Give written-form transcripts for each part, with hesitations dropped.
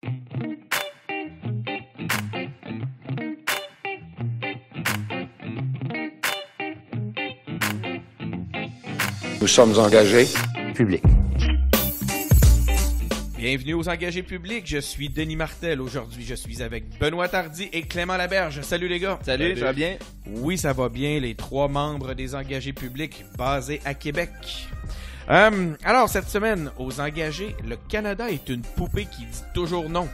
Nous sommes engagés publics. Bienvenue aux Engagés publics, je suis Denis Martel. Aujourd'hui, je suis avec Benoît Tardy et Clément Laberge. Salut les gars. Salut, ça va bien? Oui, ça va bien, les 3 membres des Engagés publics basés à Québec. Alors, cette semaine, aux Engagés, le Canada est une poupée qui dit toujours non.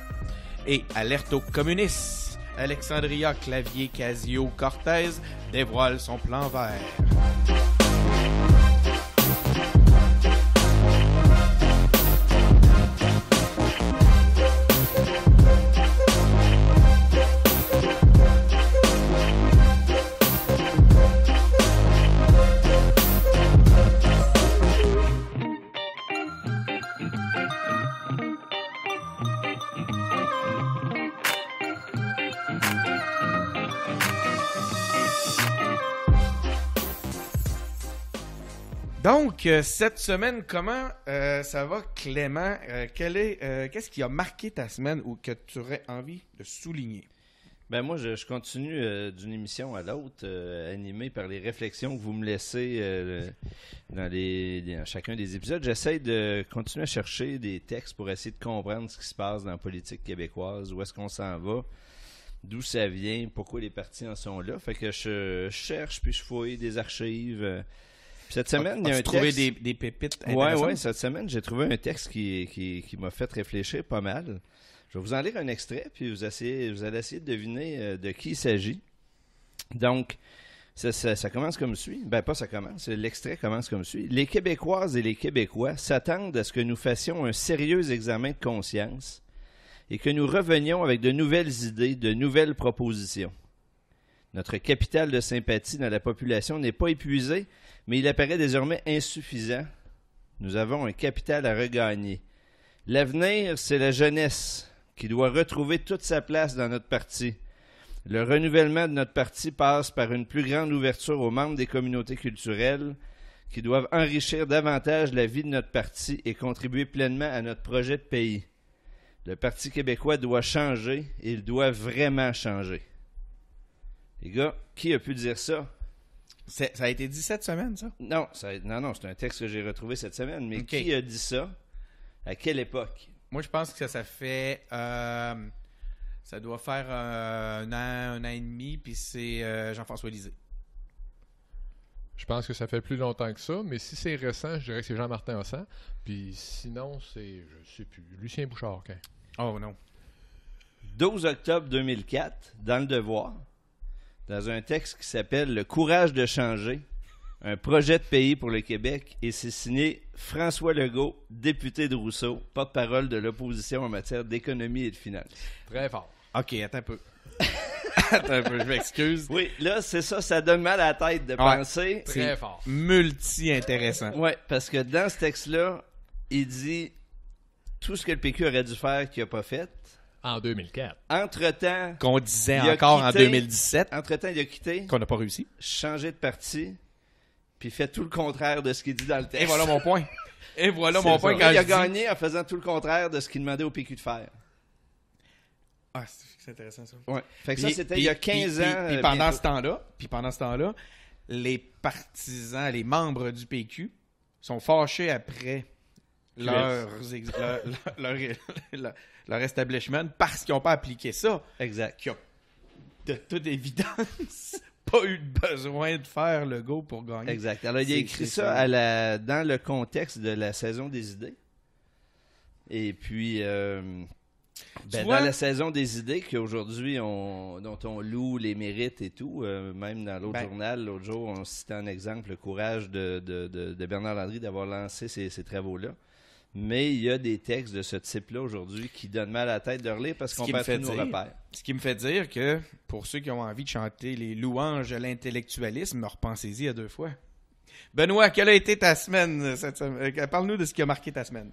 Et alerte aux communistes, Alexandria Clavier-Casio-Cortez dévoile son plan vert. Donc, cette semaine, comment ça va, Clément? Qu'est-ce qui a marqué ta semaine ou que tu aurais envie de souligner? Ben moi, je continue d'une émission à l'autre, animé par les réflexions que vous me laissez dans chacun des épisodes. J'essaie de continuer à chercher des textes pour essayer de comprendre ce qui se passe dans la politique québécoise, où est-ce qu'on s'en va, d'où ça vient, pourquoi les partis en sont là. Fait que je cherche, puis je fouille des archives. Cette semaine, il y a un texte... trouvé des pépites intéressantes? Oui, cette semaine, j'ai trouvé un texte qui m'a fait réfléchir pas mal. Je vais vous en lire un extrait, puis vous allez essayer de deviner de qui il s'agit. Donc, ça commence comme suit. Ben, pas ça commence, l'extrait commence comme suit. Les Québécoises et les Québécois s'attendent à ce que nous fassions un sérieux examen de conscience et que nous revenions avec de nouvelles idées, de nouvelles propositions. Notre capital de sympathie dans la population n'est pas épuisé, mais il apparaît désormais insuffisant. Nous avons un capital à regagner. L'avenir, c'est la jeunesse qui doit retrouver toute sa place dans notre parti. Le renouvellement de notre parti passe par une plus grande ouverture aux membres des communautés culturelles qui doivent enrichir davantage la vie de notre parti et contribuer pleinement à notre projet de pays. Le Parti québécois doit changer et il doit vraiment changer. Les gars, qui a pu dire ça? Ça a été dit cette semaine, ça? Non, c'est un texte que j'ai retrouvé cette semaine. Mais Okay. Qui a dit ça? À quelle époque? Moi, je pense que ça fait... ça doit faire un an et demi, puis c'est Jean-François Lisée. Je pense que ça fait plus longtemps que ça, mais si c'est récent, je dirais que c'est Jean-Martin Hossan. Puis sinon, c'est, je sais plus, Lucien Bouchard. Oh non. 12 octobre 2004, dans Le Devoir, dans un texte qui s'appelle « Le courage de changer », un projet de pays pour le Québec, et c'est signé François Legault, député de Rousseau, porte-parole de l'opposition en matière d'économie et de finances. Très fort. OK, attends un peu. Attends un peu, je m'excuse. Oui, là, c'est ça donne mal à la tête de penser. Très fort. Multi-intéressant. Oui, parce que dans ce texte-là, il dit tout ce que le PQ aurait dû faire qu'il n'a pas fait. En 2004. Entre-temps... Qu'on disait il a encore quitté, en 2017. Entre-temps, il a quitté, Qu'on n'a pas réussi. changé de parti, puis fait tout le contraire de ce qu'il dit dans le texte. Et voilà mon point. Et voilà C'est mon ça. point quand Il je a dis... gagné en faisant tout le contraire de ce qu'il demandait au PQ de faire. Ah, c'est intéressant ça. Ouais. Fait que Puis- ça, c'était puis- il y a puis- 15 puis- ans. Puis pendant bientôt. ce temps-là, les partisans, les membres du PQ sont fâchés après leur establishment parce qu'ils n'ont pas appliqué ça. Exact. Qui a, de toute évidence, pas eu besoin de faire le go pour gagner. Exact. Alors, il a C'est- écrit c'est ça dans le contexte de la saison des idées. Et puis, vois? dans la saison des idées qu'aujourd'hui, dont on loue les mérites et tout, même dans l'autre journal, l'autre jour, on citait un exemple, le courage de Bernard Landry d'avoir lancé ces travaux-là. Mais il y a des textes de ce type-là aujourd'hui qui donnent mal à la tête de relire parce qu'on perd tous nos repères. Ce qui me fait dire que, pour ceux qui ont envie de chanter les louanges de l'intellectualisme, repensez-y à 2 fois. Benoît, quelle a été ta semaine cette semaine? Parle-nous de ce qui a marqué ta semaine.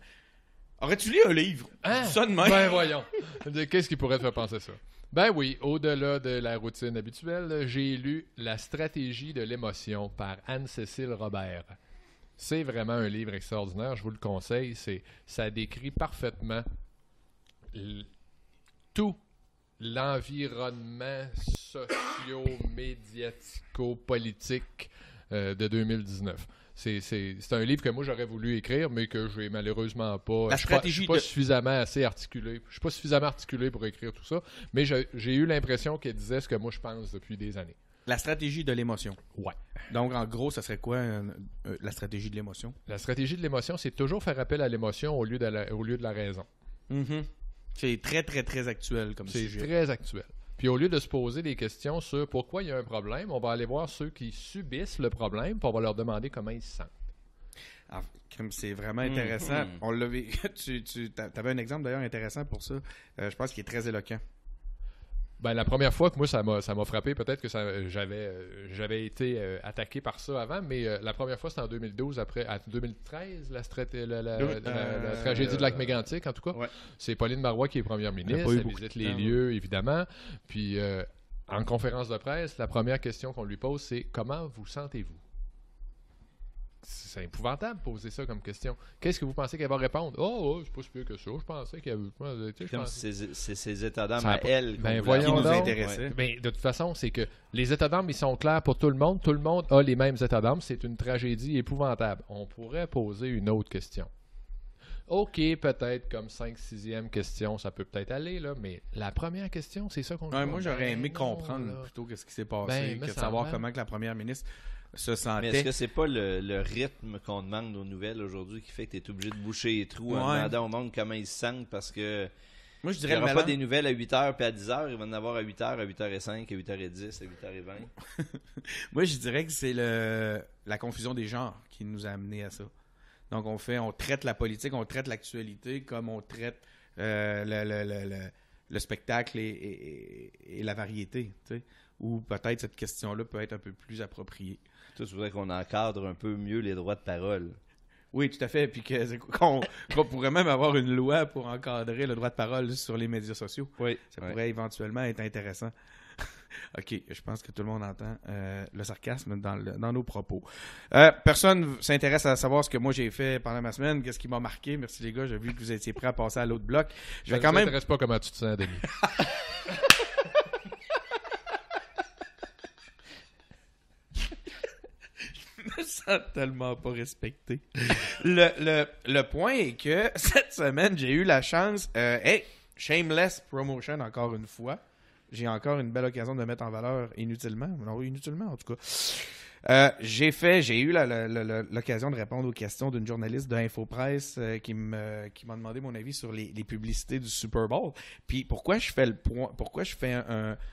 Aurais-tu lu un livre? Hein? Ça de même? Ben voyons. Qu'est-ce qui pourrait te faire penser ça? Ben oui, au-delà de la routine habituelle, j'ai lu La stratégie de l'émotion par Anne-Cécile Robert. C'est vraiment un livre extraordinaire, je vous le conseille. Ça décrit parfaitement tout l'environnement socio-médiatico-politique de 2019. C'est un livre que moi j'aurais voulu écrire, mais que je n'ai malheureusement pas. Je suis pas suffisamment assez articulé. Je suis pas suffisamment articulé pour écrire tout ça, mais j'ai eu l'impression qu'elle disait ce que moi je pense depuis des années. La stratégie de l'émotion. Ouais. Donc, en gros, ça serait quoi la stratégie de l'émotion? La stratégie de l'émotion, c'est toujours faire appel à l'émotion au lieu de la raison. Mm-hmm. C'est très, très, très actuel comme sujet. C'est très actuel. Puis au lieu de se poser des questions sur pourquoi il y a un problème, on va aller voir ceux qui subissent le problème, puis on va leur demander comment ils se sentent. Alors, c'est vraiment intéressant. On l'avait. Tu avais un exemple d'ailleurs intéressant pour ça. Je pense qu'il est très éloquent. Ben, la première fois que moi, ça m'a frappé, peut-être que j'avais été attaqué par ça avant, mais la première fois, c'était en 2012, en 2013, la tragédie de Lac-Mégantic, en tout cas. Ouais. C'est Pauline Marois qui est première ministre, elle visite les lieux, évidemment. Puis, en conférence de presse, la première question qu'on lui pose, c'est « Comment vous sentez-vous? » C'est épouvantable de poser ça comme question. Qu'est-ce que vous pensez qu'elle va répondre? Oh, c'est pas si pire que ça. Je pensais qu'elle avait... Comme c'est ses états d'âme à elle qui nous intéressait. Ben, de toute façon, c'est que les états d'âme, ils sont clairs pour tout le monde. Tout le monde a les mêmes états d'âme. C'est une tragédie épouvantable. On pourrait poser une autre question. OK, peut-être comme 5-6e question, ça peut peut-être aller, là, mais la première question, c'est ça qu'on... Moi, j'aurais aimé comprendre plutôt que ce qui s'est passé, que de savoir comment que la première ministre se sentait. Mais est-ce que c'est pas le rythme qu'on demande aux nouvelles aujourd'hui qui fait que tu es obligé de boucher les trous en demandant au monde comment ils se sentent, parce que moi, je dirais il n'y aura pas des nouvelles à 8h puis à 10h, il va en avoir à 8h, à 8h05, à 8h10, à 8h20. Moi, je dirais que c'est la confusion des genres qui nous a amené à ça. Donc, on traite la politique, on traite l'actualité comme on traite le spectacle et la variété, tu sais. Ou peut-être cette question-là peut être un peu plus appropriée. Toi, tu voudrais qu'on encadre un peu mieux les droits de parole. Oui, tout à fait. Puis qu'on pourrait même avoir une loi pour encadrer le droit de parole sur les médias sociaux. Oui. Ça pourrait éventuellement être intéressant. OK, je pense que tout le monde entend le sarcasme dans nos propos. Personne s'intéresse à savoir ce que moi j'ai fait pendant ma semaine, qu'est-ce qui m'a marqué. Merci les gars, j'ai vu que vous étiez prêts à passer à l'autre bloc. Ça ne t'intéresse pas comment tu te sens, Denis. Je me sens tellement pas respecté. Le point est que cette semaine, j'ai eu la chance... shameless promotion encore une fois. J'ai encore une belle occasion de me mettre en valeur inutilement. Non, inutilement, en tout cas. J'ai eu l'occasion de répondre aux questions d'une journaliste de Infopresse qui m'a demandé mon avis sur les publicités du Super Bowl. Puis pourquoi je fais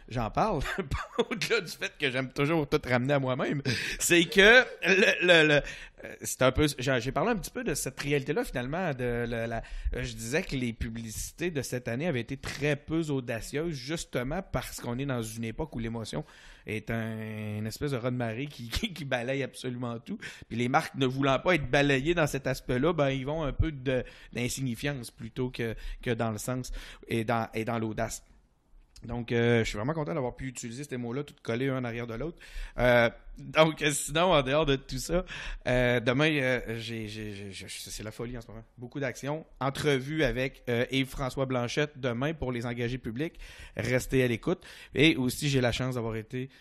j'en parle, au-delà du fait que j'aime toujours tout ramener à moi-même, c'est que c'est un peu, j'ai parlé un petit peu de cette réalité-là finalement. Je disais que les publicités de cette année avaient été très peu audacieuses, justement parce qu'on est dans une époque où l'émotion est une espèce de raz-de-marée qui balaye absolument tout. Puis les marques ne voulant pas être balayées dans cet aspect-là, ben ils vont un peu d'insignifiance plutôt que dans le sens et dans l'audace. Donc, je suis vraiment content d'avoir pu utiliser ces mots-là, tout collés un arrière de l'autre. Donc, sinon, en dehors de tout ça, demain, c'est la folie en ce moment. Beaucoup d'actions. Entrevue avec Yves-François Blanchette demain pour les engagés publics. Restez à l'écoute. Et aussi, j'ai la chance d'avoir été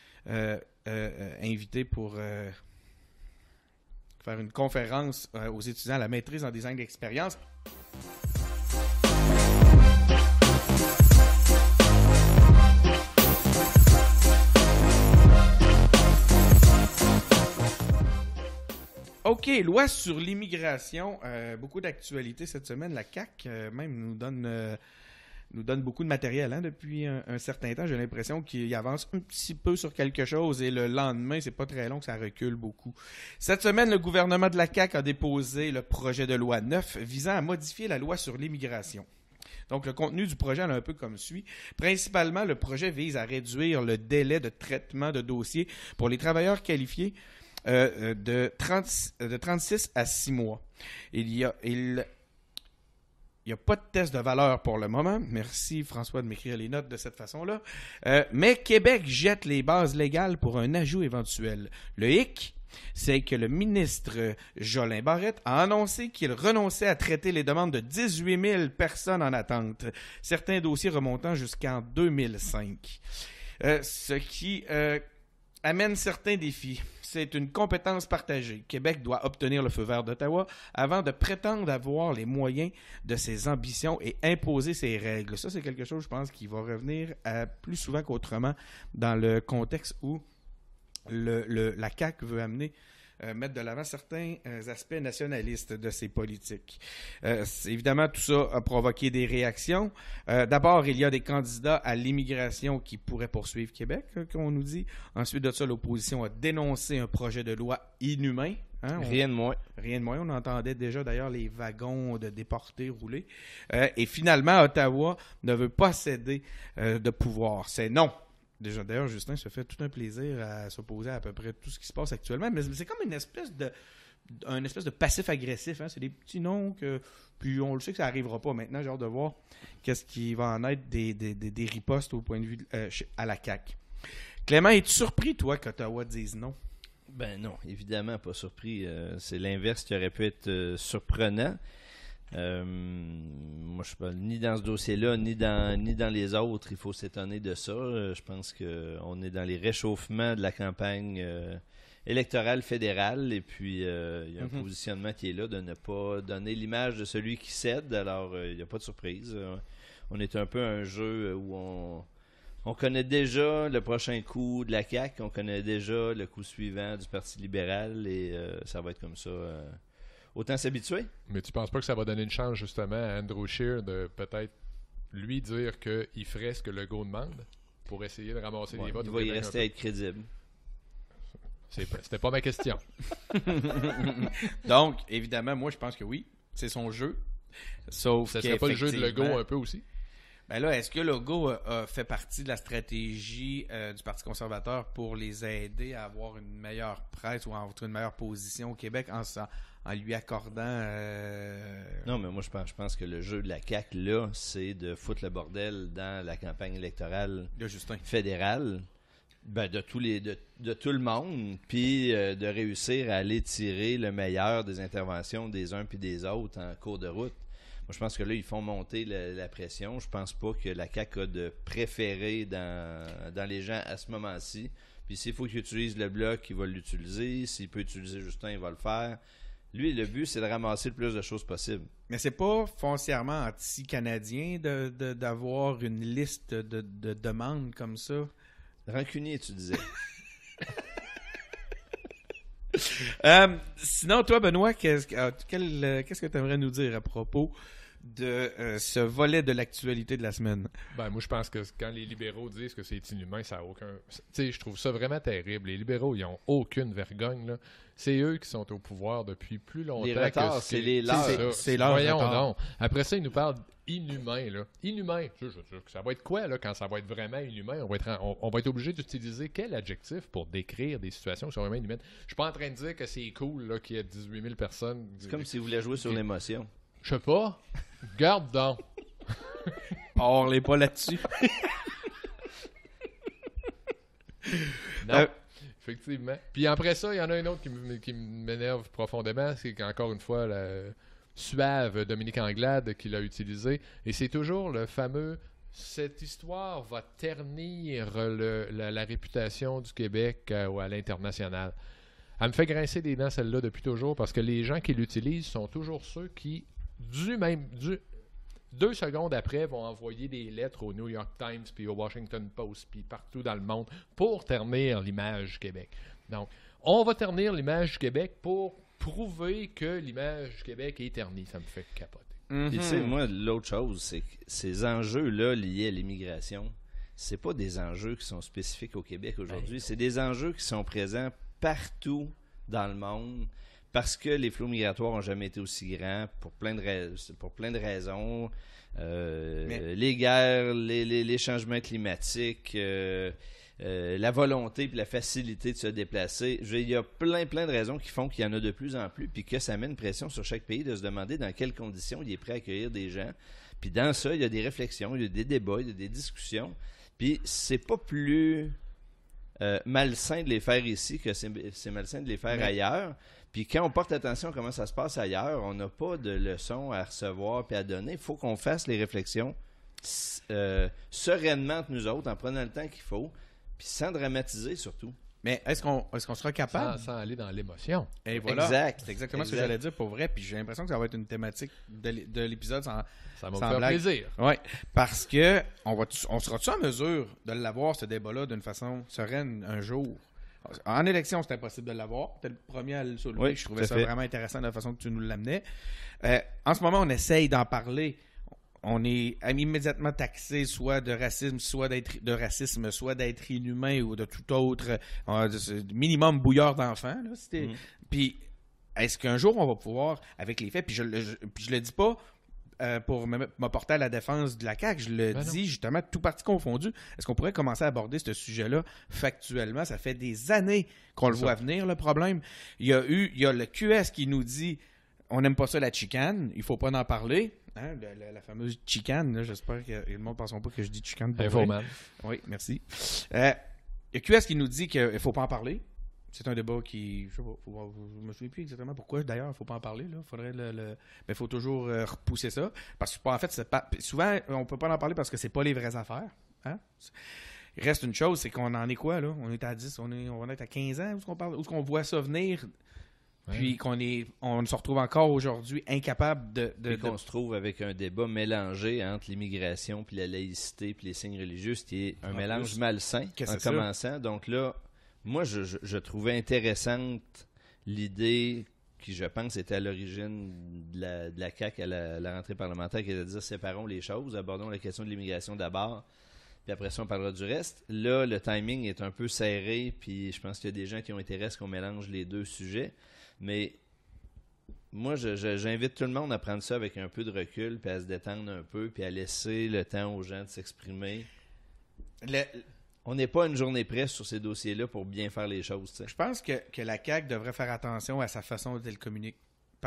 invité pour faire une conférence aux étudiants à la maîtrise en design d'expérience. OK, loi sur l'immigration. Beaucoup d'actualités cette semaine. La CAQ même nous donne beaucoup de matériel depuis un certain temps. J'ai l'impression qu'il avance un petit peu sur quelque chose et le lendemain, c'est pas très long que ça recule beaucoup. Cette semaine, le gouvernement de la CAQ a déposé le projet de loi 9 visant à modifier la loi sur l'immigration. Donc, le contenu du projet est un peu comme suit. Principalement, le projet vise à réduire le délai de traitement de dossiers pour les travailleurs qualifiés de 36 à 6 mois. Il y a pas de test de valeur pour le moment. Merci François de m'écrire les notes de cette façon-là. Mais Québec jette les bases légales pour un ajout éventuel. Le hic, c'est que le ministre Jolin Barrette a annoncé qu'il renonçait à traiter les demandes de 18 000 personnes en attente, certains dossiers remontant jusqu'en 2005. Ce qui amène certains défis. C'est une compétence partagée. Québec doit obtenir le feu vert d'Ottawa avant de prétendre avoir les moyens de ses ambitions et imposer ses règles. Ça, c'est quelque chose, je pense, qui va revenir plus souvent qu'autrement dans le contexte où la CAQ veut mettre de l'avant certains aspects nationalistes de ses politiques. Évidemment, tout ça a provoqué des réactions. D'abord, il y a des candidats à l'immigration qui pourraient poursuivre Québec, qu'on nous dit. Ensuite de ça, l'opposition a dénoncé un projet de loi inhumain. Rien de moins. Rien de moins. On entendait déjà d'ailleurs les wagons de déportés rouler. Et finalement, Ottawa ne veut pas céder de pouvoir. C'est non. Déjà, d'ailleurs, Justin se fait tout un plaisir à s'opposer à peu près tout ce qui se passe actuellement, mais c'est comme une espèce de passif-agressif. Hein? C'est des petits noms que... Puis on le sait que ça n'arrivera pas maintenant. J'ai hâte de voir qu'est-ce qui va en être des ripostes au point de vue à la CAQ. Clément, es-tu surpris, toi, qu'Ottawa dise non? Ben non, évidemment pas surpris. C'est l'inverse qui aurait pu être surprenant. Moi, je suis pas ni dans ce dossier-là, ni dans les autres. Il faut s'étonner de ça. Je pense qu'on est dans les réchauffements de la campagne électorale fédérale. Et puis, il y a un positionnement qui est là de ne pas donner l'image de celui qui cède. Alors, il n'y a pas de surprise. On est un peu un jeu où on connaît déjà le prochain coup de la CAQ. On connaît déjà le coup suivant du Parti libéral. Et ça va être comme ça. Autant s'habituer. Mais tu penses pas que ça va donner une chance justement à Andrew Scheer de peut-être lui dire qu'il ferait ce que Legault demande pour essayer de ramasser des votes? Il va y rester à être crédible. C'était pas ma question. Donc, évidemment, moi je pense que oui, c'est son jeu. Sauf ça serait pas le jeu de Legault un peu aussi? Ben là, est-ce que Legault a fait partie de la stratégie du Parti conservateur pour les aider à avoir une meilleure presse ou à avoir une meilleure position au Québec en lui accordant... Non, mais moi, je pense que le jeu de la CAQ, là, c'est de foutre le bordel dans la campagne électorale fédérale de tout le monde, puis de réussir à aller tirer le meilleur des interventions des uns puis des autres en cours de route. Moi, je pense que là, ils font monter la pression. Je pense pas que la CAQ a de préféré dans les gens à ce moment-ci. Puis s'il faut qu'il utilise le bloc, il va l'utiliser. S'il peut utiliser Justin, il va le faire. Lui, le but, c'est de ramasser le plus de choses possible. Mais c'est pas foncièrement anti-canadien d'avoir une liste de demandes comme ça? Rancunier, tu disais. Sinon, toi, Benoît, qu'est-ce que tu aimerais nous dire à propos de ce volet de l'actualité de la semaine? Ben, moi, je pense que quand les libéraux disent que c'est inhumain, ça n'a aucun... Tu sais, je trouve ça vraiment terrible. Les libéraux, ils n'ont aucune vergogne, là. C'est eux qui sont au pouvoir depuis plus longtemps. Les retards, c'est les leurs. C'est leur retard. Non. Après ça, ils nous parlent inhumain, là. Inhumain. Ça va être quoi, là, quand ça va être vraiment inhumain? On va être obligé d'utiliser quel adjectif pour décrire des situations qui sont vraiment inhumaines? Je suis pas en train de dire que c'est cool, là, qu'il y ait 18 000 personnes. C'est comme s'ils voulaient jouer sur l'émotion. Je sais pas. Garde donc. On n'est pas là-dessus. Non. Effectivement. Puis après ça, il y en a un autre qui m'énerve profondément. C'est qu'encore une fois, la suave Dominique Anglade qui l'a utilisé. Et c'est toujours le fameux « cette histoire va ternir la réputation du Québec à l'international ». Elle me fait grincer des dents celle-là depuis toujours parce que les gens qui l'utilisent sont toujours ceux qui, 2 secondes après, vont envoyer des lettres au New York Times, puis au Washington Post, puis partout dans le monde pour ternir l'image du Québec. Donc, on va ternir l'image du Québec pour prouver que l'image du Québec est ternie. Ça me fait capoter. Et tu sais, moi, l'autre chose, c'est que ces enjeux-là liés à l'immigration, c'est pas des enjeux qui sont spécifiques au Québec aujourd'hui. C'est des enjeux qui sont présents partout dans le monde. Parce que les flux migratoires n'ont jamais été aussi grands pour plein de raisons. Les guerres, les changements climatiques, la volonté et la facilité de se déplacer. Il y a plein de raisons qui font qu'il y en a de plus en plus puis que ça met une pression sur chaque pays de se demander dans quelles conditions il est prêt à accueillir des gens. Puis dans ça, il y a des réflexions, il y a des débats, il y a des discussions. Puis c'est pas plus malsain de les faire ici que c'est malsain de les faire ailleurs. Puis quand on porte attention à comment ça se passe ailleurs, on n'a pas de leçons à recevoir puis à donner. Il faut qu'on fasse les réflexions sereinement entre nous autres, en prenant le temps qu'il faut, puis sans dramatiser surtout. Mais est-ce qu'on sera capable? Sans aller dans l'émotion. Et voilà. Exact. C'est exactement ce que j'allais dire pour vrai. Puis j'ai l'impression que ça va être une thématique de l'épisode sans Ça va me faire plaisir. Oui, parce que on sera-tu en mesure de l'avoir, ce débat-là, d'une façon sereine un jour? En élection, c'était impossible de l'avoir. Tu es le premier à le soulever. Oui, je trouvais ça vraiment intéressant de la façon que tu nous l'amenais. En ce moment, on essaye d'en parler. On est immédiatement taxé soit de racisme, soit d'être inhumain ou de tout autre minimum bouilleur d'enfants. Puis, est-ce qu'un jour, on va pouvoir, avec les faits, puis je le dis pas pour me porter à la défense de la CAQ, je le dis justement, tout parti confondu, est-ce qu'on pourrait commencer à aborder ce sujet-là factuellement? Ça fait des années qu'on le voit venir, le problème. Il y a le QS qui nous dit on n'aime pas ça la chicane, il faut pas en parler. Hein, la fameuse chicane, j'espère que le monde ne pensera pas que je dis chicane. Infoman. Oui, merci. Il y a QS qui nous dit qu'il ne faut pas en parler. C'est un débat qui, je sais pas, je me souviens plus exactement pourquoi. D'ailleurs, il ne faut pas en parler. Mais il faut toujours repousser ça. Parce que, en fait, souvent, on ne peut pas en parler parce que c'est pas les vraies affaires. Hein? Il reste une chose, c'est qu'on en est quoi, là? On est à 10, on va être à 15 ans, où est-ce qu'on voit ça venir? Puis on se retrouve encore aujourd'hui incapable qu'on se trouve avec un débat mélangé entre l'immigration, puis la laïcité, puis les signes religieux, qui est un mélange malsain en commençant. Donc là, moi, je trouvais intéressante l'idée qui, je pense, était à l'origine de la CAQ à la rentrée parlementaire, qui était de dire séparons les choses, abordons la question de l'immigration d'abord, puis après ça, on parlera du reste. Là, le timing est un peu serré, puis je pense qu'il y a des gens qui ont intérêt à ce qu'on mélange les deux sujets. Mais moi, j'invite tout le monde à prendre ça avec un peu de recul, puis à se détendre un peu, puis à laisser le temps aux gens de s'exprimer. On n'est pas une journée près sur ces dossiers-là pour bien faire les choses. T'sais. Je pense que la CAQ devrait faire attention à sa façon dont elle communique.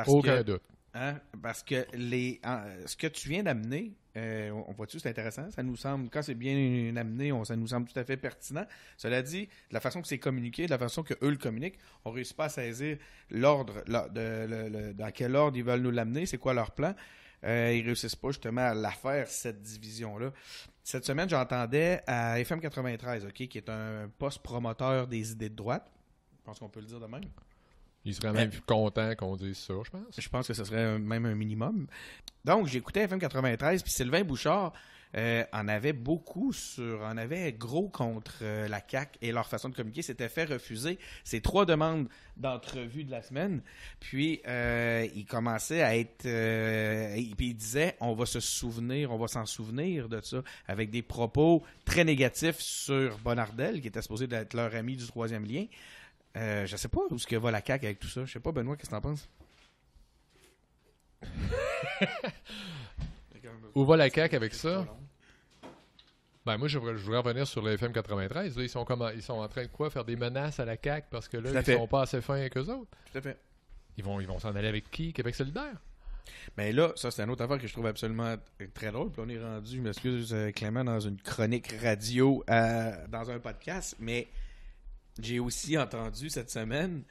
Aucun doute. Hein, parce que ce que tu viens d'amener, on voit-tu, c'est intéressant. Ça nous semble, quand c'est bien amené, ça nous semble tout à fait pertinent. Cela dit, de la façon que c'est communiqué, de la façon qu'eux le communiquent, on ne réussit pas à saisir l'ordre, dans quel ordre ils veulent nous l'amener, c'est quoi leur plan. Ils ne réussissent pas justement à la faire, cette division-là. Cette semaine, j'entendais à FM 93, qui est un poste promoteur des idées de droite. Je pense qu'on peut le dire de même. Il serait même content qu'on dise ça, je pense. Je pense que ce serait même un minimum. Donc, j'écoutais FM 93, puis Sylvain Bouchard en avait gros contre la CAQ et leur façon de communiquer. S'était fait refuser ses 3 demandes d'entrevue de la semaine. Puis, il commençait à être... puis il disait, on va s'en souvenir de ça, avec des propos très négatifs sur Bonnardel, qui était supposé être leur ami du 3e lien. Je sais pas où est-ce que va la CAQ avec tout ça. Je sais pas, Benoît, qu'est-ce que t'en penses? Où va la CAQ avec ça? Ben moi, je voudrais revenir sur le FM 93. Là, ils sont en train de quoi? Faire des menaces à la CAQ parce que là, ils sont pas assez fins avec eux autres. Tout à fait. Ils vont s'en aller avec qui? Québec solidaire? Mais là, ça, c'est une autre affaire que je trouve absolument très drôle. Puis on est rendu, je m'excuse, Clément, dans une chronique radio, dans un podcast, mais... J'ai aussi entendu cette semaine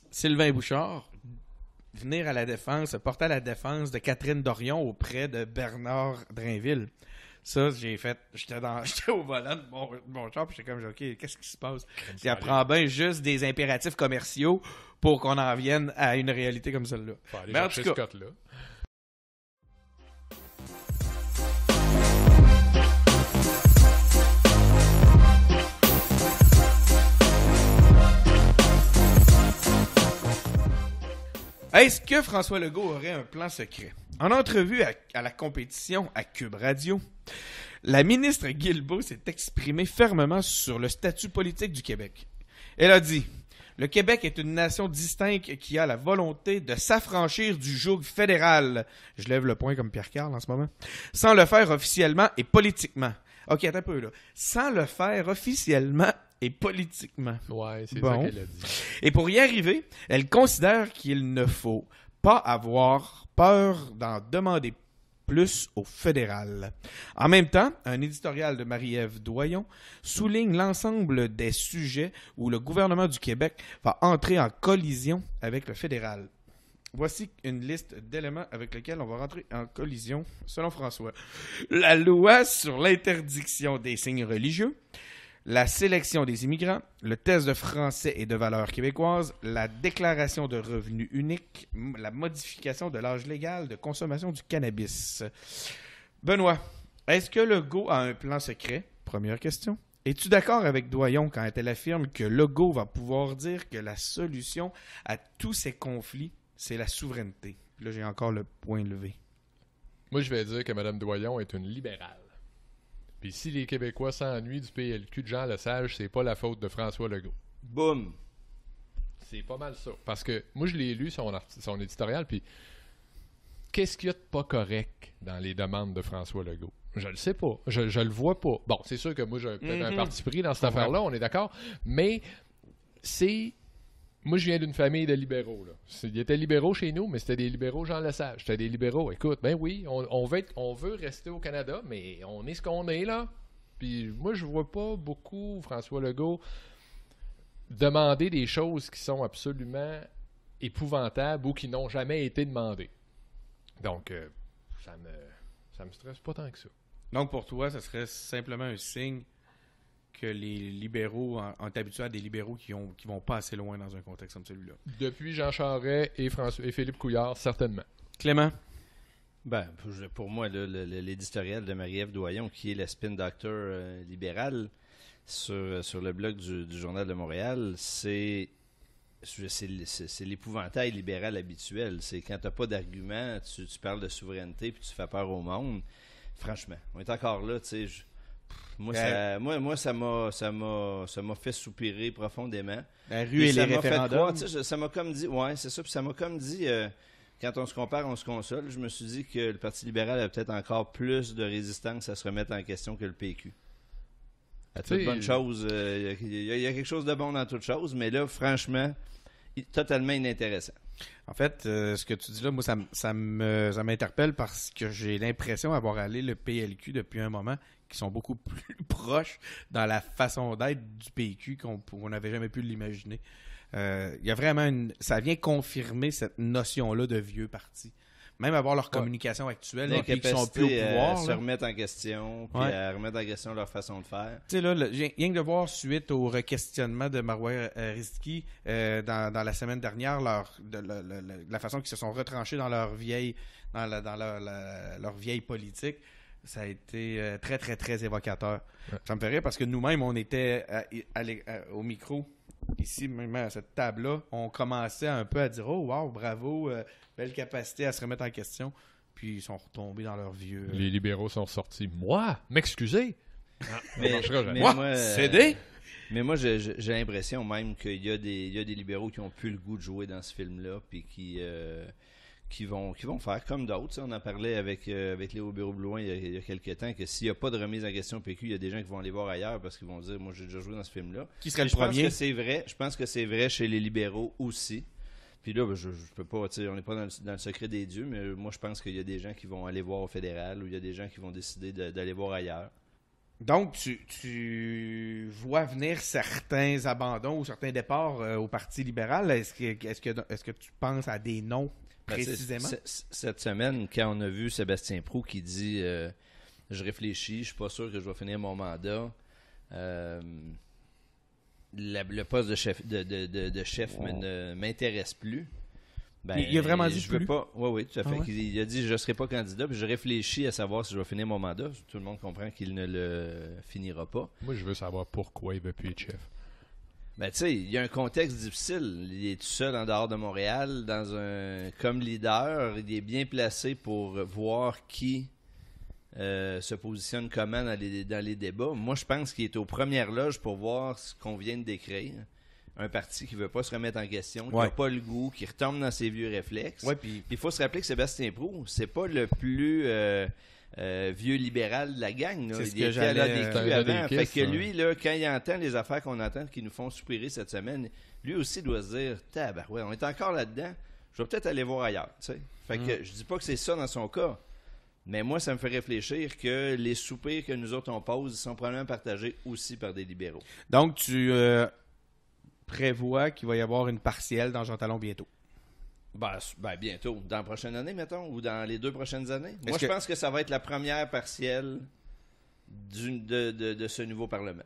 Sylvain Bouchard venir à la défense, porter à la défense de Catherine Dorion auprès de Bernard Drainville. Ça, j'étais au volant de mon char, puis j'étais comme, OK, qu'est-ce qui se passe? Il apprend bien juste des impératifs commerciaux pour qu'on en vienne à une réalité comme celle-là. Faut aller chercher Scott là. Est-ce que François Legault aurait un plan secret? En entrevue à la compétition à Cube Radio, la ministre Guilbeault s'est exprimée fermement sur le statut politique du Québec. Elle a dit « Le Québec est une nation distincte qui a la volonté de s'affranchir du joug fédéral. » Je lève le poing comme Pierre Carl en ce moment. « Sans le faire officiellement et politiquement. » OK, attends un peu là. « Sans le faire officiellement et politiquement. » Ouais, c'est ça qu'elle a dit. Et pour y arriver, elle considère qu'il ne faut pas avoir peur d'en demander plus au fédéral. En même temps, un éditorial de Marie-Ève Doyon souligne l'ensemble des sujets où le gouvernement du Québec va entrer en collision avec le fédéral. Voici une liste d'éléments avec lesquels on va rentrer en collision, selon François. La loi sur l'interdiction des signes religieux, la sélection des immigrants, le test de français et de valeurs québécoises, la déclaration de revenus unique, la modification de l'âge légal de consommation du cannabis. Benoît, est-ce que Legault a un plan secret? Première question. Es-tu d'accord avec Doyon quand elle affirme que Legault va pouvoir dire que la solution à tous ces conflits, c'est la souveraineté? Puis là, j'ai encore le point levé. Moi, je vais dire que Mme Doyon est une libérale. Puis si les Québécois s'ennuient du PLQ de Jean Lesage, c'est pas la faute de François Legault. Boum! C'est pas mal ça. Parce que moi, je l'ai lu, son éditorial, puis qu'est-ce qu'il y a de pas correct dans les demandes de François Legault? Je le sais pas. Je le vois pas. Bon, c'est sûr que moi, j'ai peut-être un parti pris dans cette affaire-là, on est d'accord. Mais c'est... Moi, je viens d'une famille de libéraux. Là. Il y était libéraux chez nous, mais c'était des libéraux Jean Lesage. C'était des libéraux. Écoute, ben oui, on veut rester au Canada, mais on est ce qu'on est, là. Puis moi, je vois pas beaucoup François Legault demander des choses qui sont absolument épouvantables ou qui n'ont jamais été demandées. Donc, ça me stresse pas tant que ça. Donc, pour toi, ce serait simplement un signe que les libéraux ont été habitués à des libéraux qui vont pas assez loin dans un contexte comme celui-là. Depuis Jean Charest et Philippe Couillard, certainement. Clément? Ben, pour moi, l'éditorial de Marie-Ève Doyon, qui est la spin doctor libérale sur le blog du Journal de Montréal, c'est l'épouvantail libéral habituel. C'est quand tu n'as pas d'argument, tu parles de souveraineté puis tu fais peur au monde. Franchement, on est encore là, tu sais. Moi, ça m'a fait soupirer profondément. La rue et les référendums. Ça m'a comme dit, ouais, c'est ça. Puis ça m'a comme dit, quand on se compare, on se console. Je me suis dit que le Parti libéral a peut-être encore plus de résistance à se remettre en question que le PQ. À toute bonne chose, il y a quelque chose de bon dans toute chose, mais là, franchement, totalement inintéressant. En fait, ce que tu dis là, moi, ça m'interpelle parce que j'ai l'impression d'avoir allé le PLQ depuis un moment, qui sont beaucoup plus proches dans la façon d'être du PQ qu'on n'avait jamais pu l'imaginer. Il y a vraiment ça vient confirmer cette notion-là de vieux parti. Même avoir leur communication actuelle, qui sont plus au pouvoir. Se remettre en question, puis à remettre en question leur façon de faire. Tu sais, là, rien que de voir, suite au requestionnement de Marois Risky dans la semaine dernière, la façon qu'ils se sont retranchés dans leur vieille politique, ça a été très, très, très évocateur. Ouais. Ça me fait rire parce que nous-mêmes, on était au micro, ici, même à cette table-là, on commençait un peu à dire « Oh, wow, bravo, belle capacité à se remettre en question. » Puis ils sont retombés dans leur vieux... Les libéraux sont sortis. Moi? M'excuser? Moi, céder? Mais moi, j'ai l'impression même qu'il y a des libéraux qui ont plus le goût de jouer dans ce film-là, puis qui vont faire comme d'autres. On en parlait avec Léo Bureau-Blouin il y a quelques temps, que s'il n'y a pas de remise en question PQ, il y a des gens qui vont aller voir ailleurs parce qu'ils vont dire « Moi, j'ai déjà joué dans ce film-là. » Qui serait le premier? Je pense que c'est vrai chez les libéraux aussi. Puis là, je peux pas, on n'est pas dans le secret des dieux, mais moi, je pense qu'il y a des gens qui vont aller voir au fédéral ou il y a des gens qui vont décider d'aller voir ailleurs. Donc, tu vois venir certains abandons ou certains départs au Parti libéral. Est-ce que tu penses à des noms précisément? Cette semaine, quand on a vu Sébastien Proulx qui dit je réfléchis, je suis pas sûr que je vais finir mon mandat. Le poste de chef ne m'intéresse plus. Ben, il a vraiment dit je veux pas. Oui, tout à fait. Il a dit je ne serai pas candidat, puis je réfléchis à savoir si je vais finir mon mandat. Tout le monde comprend qu'il ne le finira pas. Moi, je veux savoir pourquoi il veut plus être chef. Ben, tu sais, il y a un contexte difficile. Il est tout seul en dehors de Montréal, comme leader. Il est bien placé pour voir qui se positionne comment dans les débats. Moi, je pense qu'il est aux premières loges pour voir ce qu'on vient de décrire. Un parti qui ne veut pas se remettre en question, qui n'a pas le goût, qui retombe dans ses vieux réflexes. Ouais, puis il faut se rappeler que Sébastien Proulx, c'est pas le plus vieux libéral de la gang. Là. C'est ce il que était à l'ADQ avant. Fait que lui, là, quand il entend les affaires qu'on entend qui nous font soupirer cette semaine, lui aussi doit se dire « on est encore là-dedans, je vais peut-être aller voir ailleurs. » Fait que je dis pas que c'est ça dans son cas, Mais moi, ça me fait réfléchir que les soupirs que nous autres on pose sont probablement partagés aussi par des libéraux. Donc, tu prévois qu'il va y avoir une partielle dans Jean Talon bientôt. Ben, bientôt. Dans la prochaine année, mettons, ou dans les 2 prochaines années. Moi, je pense que ça va être la première partielle de ce nouveau Parlement.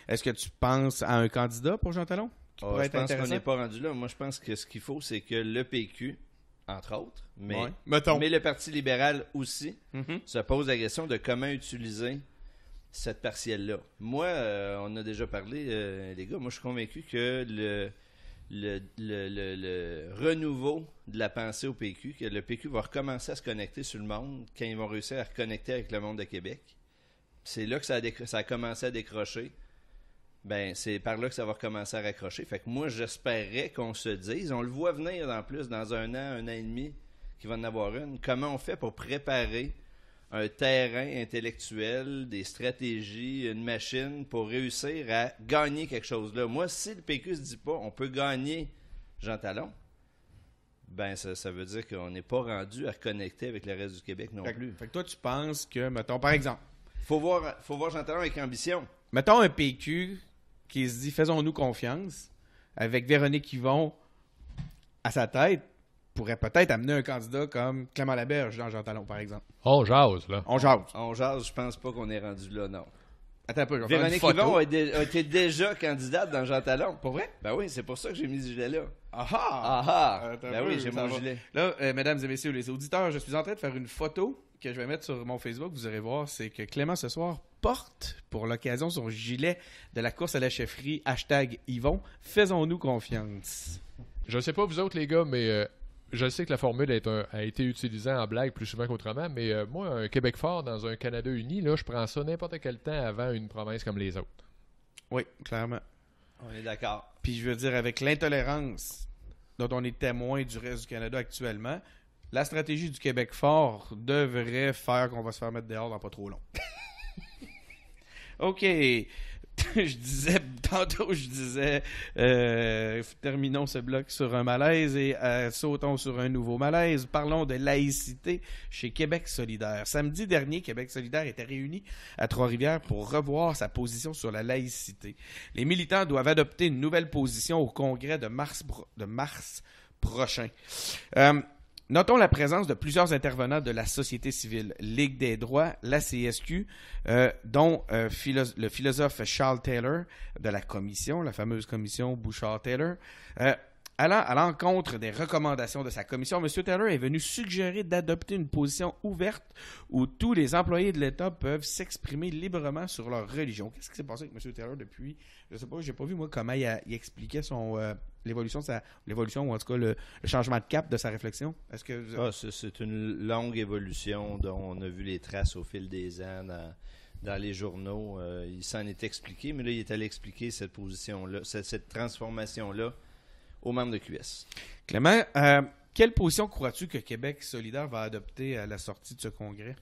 Est-ce que tu penses à un candidat pour Jean Talon? Je pense qu'on n'est pas rendu là. Moi, je pense que ce qu'il faut, c'est que le PQ, entre autres, mais le Parti libéral aussi, se pose la question de comment utiliser cette partielle-là. Moi, on a déjà parlé, les gars, moi, je suis convaincu que le renouveau de la pensée au PQ, que le PQ va recommencer à se connecter sur le monde quand ils vont réussir à reconnecter avec le monde de Québec. C'est là que ça a commencé à décrocher. Ben, c'est par là que ça va recommencer à raccrocher. Fait que moi, j'espérais qu'on se dise, on le voit venir en plus dans un an et demi, qu'il va en avoir une, comment on fait pour préparer un terrain intellectuel, des stratégies, une machine pour réussir à gagner quelque chose là. Moi, si le PQ se dit pas, on peut gagner Jean Talon, ben ça veut dire qu'on n'est pas rendu à reconnecter avec le reste du Québec non plus. Fait que toi, tu penses que, mettons, par exemple... Faut voir Jean Talon avec ambition. Mettons un PQ qui se dit « Faisons-nous confiance », avec Véronique Yvon à sa tête, pourrait peut-être amener un candidat comme Clément Laberge dans Jean Talon, par exemple. On jase, là. On jase. On jase, je pense pas qu'on est rendu là, non. Attends un peu, je vais Véronique faire une photo. Yvon a été déjà candidate dans Jean Talon. Pour vrai? Ben oui, c'est pour ça que j'ai mis ce gilet-là. Ah! Ben oui, j'ai mon gilet. Là, mesdames et messieurs les auditeurs, je suis en train de faire une photo que je vais mettre sur mon Facebook. Vous irez voir, c'est que Clément, ce soir, porte pour l'occasion son gilet de la course à la chefferie #Yvon. Faisons-nous confiance. Je sais pas vous autres, les gars, mais je sais que la formule a été utilisée en blague plus souvent qu'autrement, mais moi, un Québec fort dans un Canada uni, là, je prends ça n'importe quel temps avant une province comme les autres. Oui, clairement. On est d'accord. Puis je veux dire, avec l'intolérance dont on est témoin du reste du Canada actuellement, la stratégie du Québec fort devrait faire qu'on va se faire mettre dehors dans pas trop long. OK. Tantôt je disais, terminons ce bloc sur un malaise et sautons sur un nouveau malaise. Parlons de laïcité chez Québec solidaire. Samedi dernier, Québec solidaire était réuni à Trois-Rivières pour revoir sa position sur la laïcité. Les militants doivent adopter une nouvelle position au congrès de mars prochain. Notons la présence de plusieurs intervenants de la société civile, Ligue des droits, la CSQ, dont le philosophe Charles Taylor de la commission, la fameuse commission Bouchard-Taylor. Allant à l'encontre des recommandations de sa commission, M. Taylor est venu suggérer d'adopter une position ouverte où tous les employés de l'État peuvent s'exprimer librement sur leur religion. Qu'est-ce qui s'est passé avec M. Taylor depuis? Je ne sais pas, j'ai pas vu moi comment il expliquait l'évolution ou en tout cas le changement de cap de sa réflexion. Est-ce que c'est une longue évolution dont on a vu les traces au fil des ans dans les journaux. Il s'en est expliqué, mais là, il est allé expliquer cette position-là, cette transformation-là aux membres de QS. Clément, quelle position crois-tu que Québec solidaire va adopter à la sortie de ce congrès?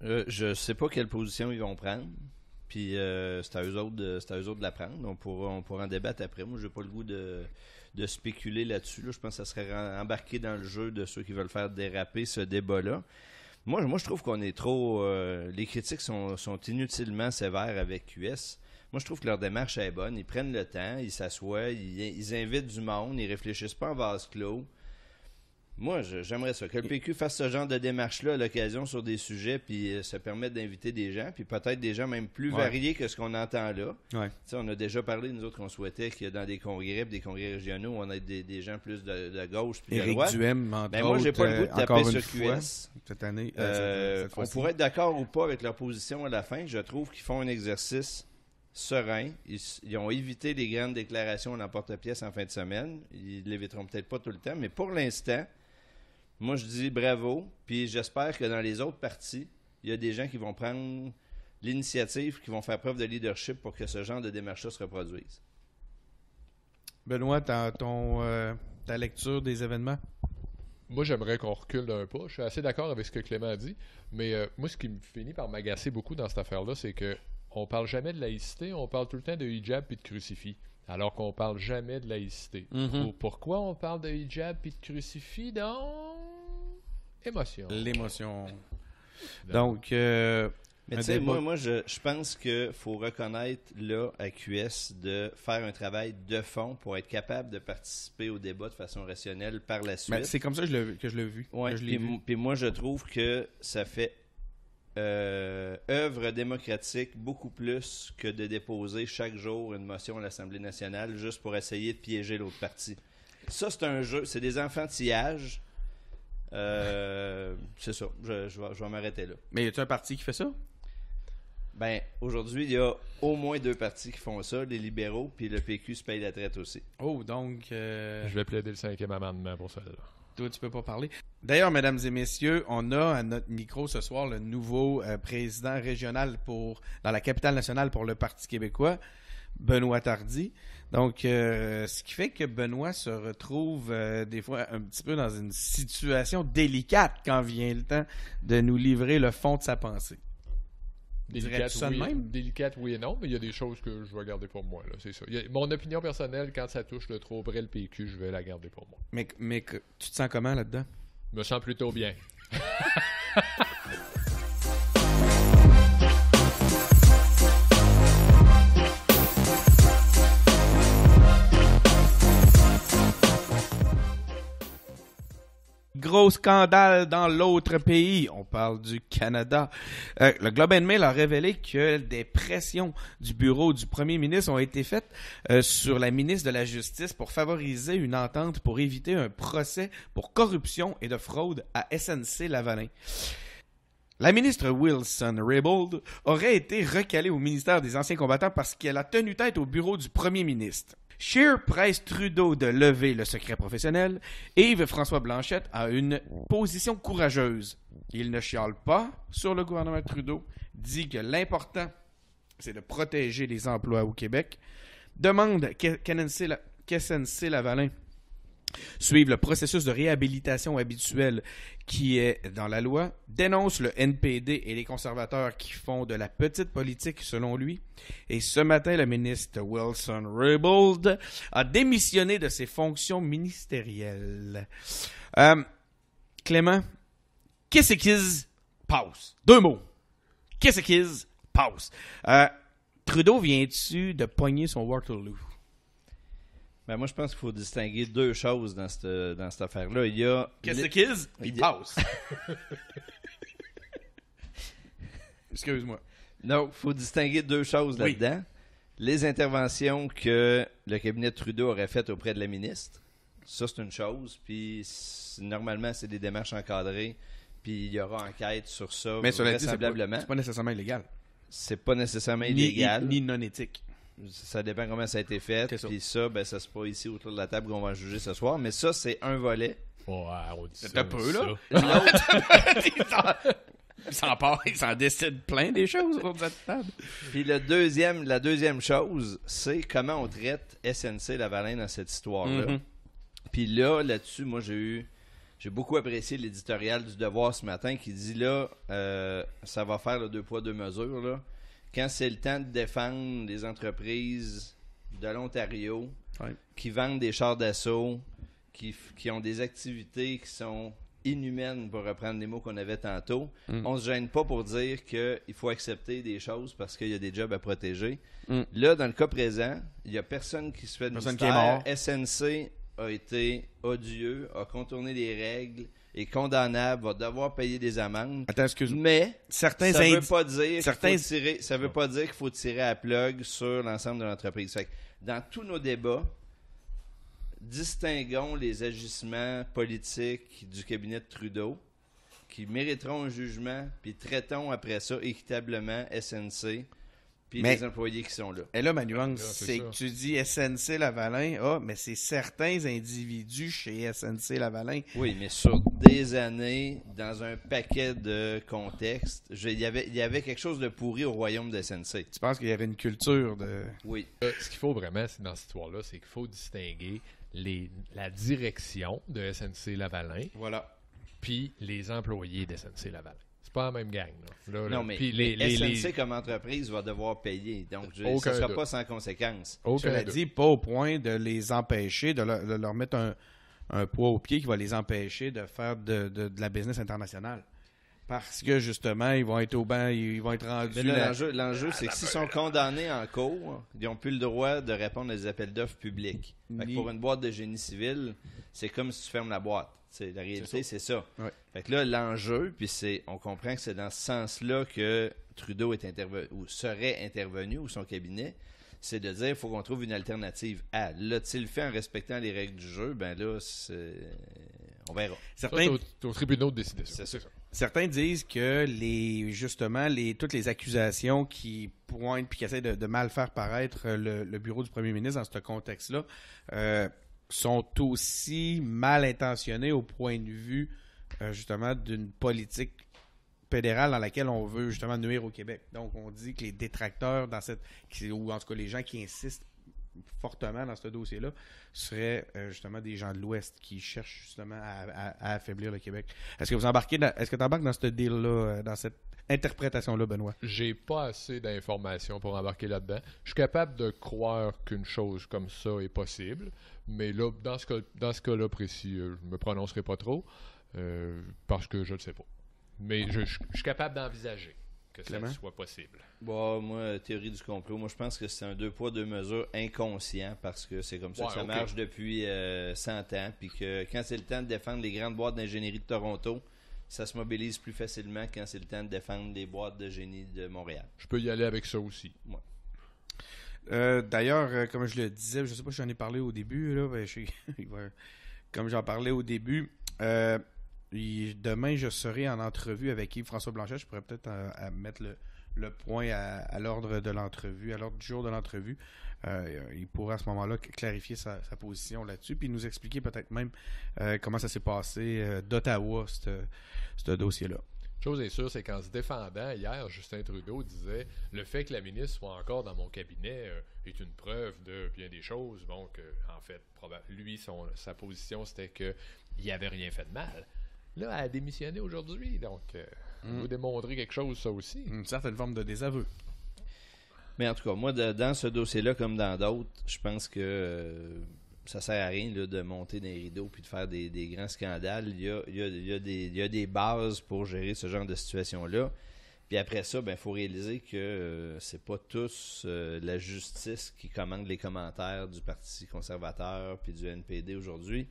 Je ne sais pas quelle position ils vont prendre. Puis c'est à eux autres de la prendre. On pourra en débattre après. Moi, j'ai pas le goût de spéculer là-dessus. Là. Je pense que ça serait embarqué dans le jeu de ceux qui veulent faire déraper ce débat-là. Moi, je trouve qu'on est trop... les critiques sont inutilement sévères avec QS. Moi, je trouve que leur démarche est bonne. Ils prennent le temps, ils s'assoient, ils invitent du monde, ils réfléchissent pas en vase clos. Moi, j'aimerais ça. Que le PQ fasse ce genre de démarche-là à l'occasion sur des sujets, puis ça permet d'inviter des gens, puis peut-être des gens même plus variés que ce qu'on entend là. Ouais. On a déjà parlé, nous autres, qu'on souhaitait qu'il y ait dans des congrès régionaux, on ait des gens plus de gauche puis de droite. Éric Duhem, entre moi, j'ai pas le goût de taper sur QS. Cette année. On pourrait être d'accord ou pas avec leur position à la fin. Je trouve qu'ils font un exercice serein. Ils ont évité les grandes déclarations à l'emporte-pièce en fin de semaine. Ils ne l'éviteront peut-être pas tout le temps, mais pour l'instant, moi, je dis bravo, puis j'espère que dans les autres partis, il y a des gens qui vont prendre l'initiative, qui vont faire preuve de leadership pour que ce genre de démarche-là se reproduise. Benoît, ta lecture des événements? Moi, j'aimerais qu'on recule d'un pas. Je suis assez d'accord avec ce que Clément a dit, mais moi, ce qui me finit par m'agacer beaucoup dans cette affaire-là, c'est que on parle jamais de laïcité, on parle tout le temps de hijab puis de crucifix, alors qu'on parle jamais de laïcité. Pourquoi on parle de hijab puis de crucifix? Émotion. L'émotion. Donc, Mais tu sais, moi je pense qu'il faut reconnaître, là, à QS, de faire un travail de fond pour être capable de participer au débat de façon rationnelle par la suite. c'est comme ça que je l'ai vu. Ouais, puis moi, je trouve que ça fait œuvre démocratique beaucoup plus que de déposer chaque jour une motion à l'Assemblée nationale juste pour essayer de piéger l'autre parti. Ça, c'est un jeu, c'est des enfantillages. C'est ça, je vais m'arrêter là. Mais y a-t-il un parti qui fait ça? Ben, aujourd'hui, il y a au moins 2 partis qui font ça, les libéraux, puis le PQ se paye la traite aussi. Oh, donc... Je vais plaider le 5e amendement pour ça. Toi, tu peux pas parler. D'ailleurs, mesdames et messieurs, on a à notre micro ce soir le nouveau président régional dans la capitale nationale pour le Parti québécois, Benoît Tardy. Donc, ce qui fait que Benoît se retrouve des fois un petit peu dans une situation délicate quand vient le temps de nous livrer le fond de sa pensée. Délicate, oui et non, mais il y a des choses que je vais garder pour moi, là, c'est ça. Mon opinion personnelle, quand ça touche le trop près le PQ, je vais la garder pour moi. Mais tu te sens comment là-dedans? Je me sens plutôt bien. Gros scandale dans l'autre pays. On parle du Canada. Le Globe and Mail a révélé que des pressions du bureau du premier ministre ont été faites sur la ministre de la Justice pour favoriser une entente pour éviter un procès pour corruption et de fraude à SNC-Lavalin. La ministre Wilson-Raybould aurait été recalée au ministère des Anciens combattants parce qu'elle a tenu tête au bureau du premier ministre. Scheer presse Trudeau de lever le secret professionnel et Yves-François Blanchet a une position courageuse. Il ne chiale pas sur le gouvernement Trudeau, dit que l'important, c'est de protéger les emplois au Québec, demande qu'SNC-Lavalin suive le processus de réhabilitation habituel qui est dans la loi, dénonce le NPD et les conservateurs qui font de la petite politique selon lui. Et ce matin, le ministre Wilson-Raybould a démissionné de ses fonctions ministérielles. Clément, qu'est-ce qu'ils passe? 2 mots. Qu'est-ce qu'ils passe? Trudeau vient-tu de pogner son Waterloo? Ben moi, je pense qu'il faut distinguer 2 choses dans cette affaire-là. Il y a... Qu'est-ce qu'ils? Il passe. Excuse-moi. Donc, il faut distinguer 2 choses là-dedans. Les interventions que le cabinet de Trudeau aurait faites auprès de la ministre, ça, c'est une chose. Puis, normalement, c'est des démarches encadrées. Puis, il y aura enquête sur ça, mais vraisemblablement. C'est pas nécessairement illégal. C'est pas nécessairement illégal. Ni non éthique. Ça dépend comment ça a été fait. Puis ça, ben, ça c'est pas ici autour de la table qu'on va en juger ce soir. Mais ça, c'est un volet. Ouais, on dit c'est un peu, là. Il s'en décide plein des choses autour de cette table. Puis la deuxième chose, c'est comment on traite SNC-Lavalin dans cette histoire-là. Mm-hmm. Puis là-dessus, moi, j'ai beaucoup apprécié l'éditorial du Devoir ce matin qui dit là, ça va faire le 2 poids 2 mesures, là. Quand c'est le temps de défendre des entreprises de l'Ontario qui vendent des chars d'assaut, qui ont des activités qui sont inhumaines, pour reprendre les mots qu'on avait tantôt, on se gêne pas pour dire qu'il faut accepter des choses parce qu'il y a des jobs à protéger. Là, dans le cas présent, il n'y a personne qui se fait de mystère. SNC a été odieux, a contourné les règles, est condamnable, va devoir payer des amendes. Attends, excuse-moi. Mais ça ne veut pas dire qu'il faut tirer à plug sur l'ensemble de l'entreprise. Fait que dans tous nos débats, distinguons les agissements politiques du cabinet de Trudeau qui mériteront un jugement, puis traitons après ça équitablement SNC puis les employés qui sont là. Et là, ma nuance, c'est que tu dis SNC-Lavalin, mais c'est certains individus chez SNC-Lavalin. Oui, mais sur des années, dans un paquet de contextes, il y avait quelque chose de pourri au royaume de SNC. Tu penses qu'il y avait une culture de... Oui. Ce qu'il faut vraiment, dans cette histoire-là, c'est qu'il faut distinguer la direction de SNC-Lavalin, puis les employés de SNC-Lavalin. C'est pas la même gang. Là, non, mais SNC comme entreprise va devoir payer. Donc, ça ne sera pas sans conséquence. Cela dit, pas au point de les empêcher, de leur mettre un poids au pied qui va les empêcher de faire de la business internationale. Parce que, justement, ils vont être au banc, ils vont être rendus... Mais là, l'enjeu, c'est que s'ils sont condamnés en cours, ils n'ont plus le droit de répondre à des appels d'offres publics. Fait que pour une boîte de génie civil, c'est comme si tu fermes la boîte. La réalité, c'est ça. Ouais. Fait que là, l'enjeu, puis on comprend que c'est dans ce sens-là que Trudeau est intervenu, ou serait intervenu, ou son cabinet, c'est de dire qu'il faut qu'on trouve une alternative à. Là, tu le fait en respectant les règles du jeu, ben là, on verra. C'est au tribunal de décider ça. C'est ça. Certains disent que toutes les accusations qui pointent puis qui essaient de mal faire paraître le bureau du premier ministre dans ce contexte-là sont aussi mal intentionnées au point de vue justement d'une politique fédérale dans laquelle on veut justement nuire au Québec. Donc on dit que les détracteurs ou en tout cas les gens qui insistent fortement dans ce dossier-là seraient justement des gens de l'Ouest qui cherchent justement à affaiblir le Québec. Est-ce que tu embarques dans ce deal-là, dans cette interprétation-là, Benoît? J'ai pas assez d'informations pour embarquer là-dedans. Je suis capable de croire qu'une chose comme ça est possible, mais là, dans ce cas-là précis, je me prononcerai pas trop parce que je ne sais pas. Mais je suis capable d'envisager que ça soit possible. Bon, moi, théorie du complot, moi je pense que c'est un 2 poids 2 mesures inconscient parce que c'est comme ça que ça marche depuis 100 ans, puis que quand c'est le temps de défendre les grandes boîtes d'ingénierie de Toronto, ça se mobilise plus facilement quand c'est le temps de défendre les boîtes de génie de Montréal. Je peux y aller avec ça aussi. Ouais. D'ailleurs, comme je le disais, je sais pas si j'en ai parlé au début, là, comme j'en parlais au début, demain je serai en entrevue avec Yves-François Blanchet. Je pourrais peut-être mettre le point à l'ordre de l'entrevue, à l'ordre du jour de l'entrevue. Il pourra à ce moment-là clarifier sa position là-dessus, puis nous expliquer peut-être même comment ça s'est passé d'Ottawa, ce dossier-là. Chose est sûre, c'est qu'en se défendant hier, Justin Trudeau disait « Le fait que la ministre soit encore dans mon cabinet est une preuve de bien des choses. » Donc, en fait, lui, sa position, c'était qu'il n'avait rien fait de mal. Là, elle a démissionné aujourd'hui, donc il faut démontrer quelque chose, ça aussi. Une certaine forme de désaveu. Mais en tout cas, moi, dans ce dossier-là, comme dans d'autres, je pense que ça sert à rien là, de monter des rideaux puis de faire des grands scandales. Il y a des bases pour gérer ce genre de situation-là. Puis après ça, il faut réaliser que c'est pas tous la justice qui commande les commentaires du Parti conservateur puis du NPD aujourd'hui.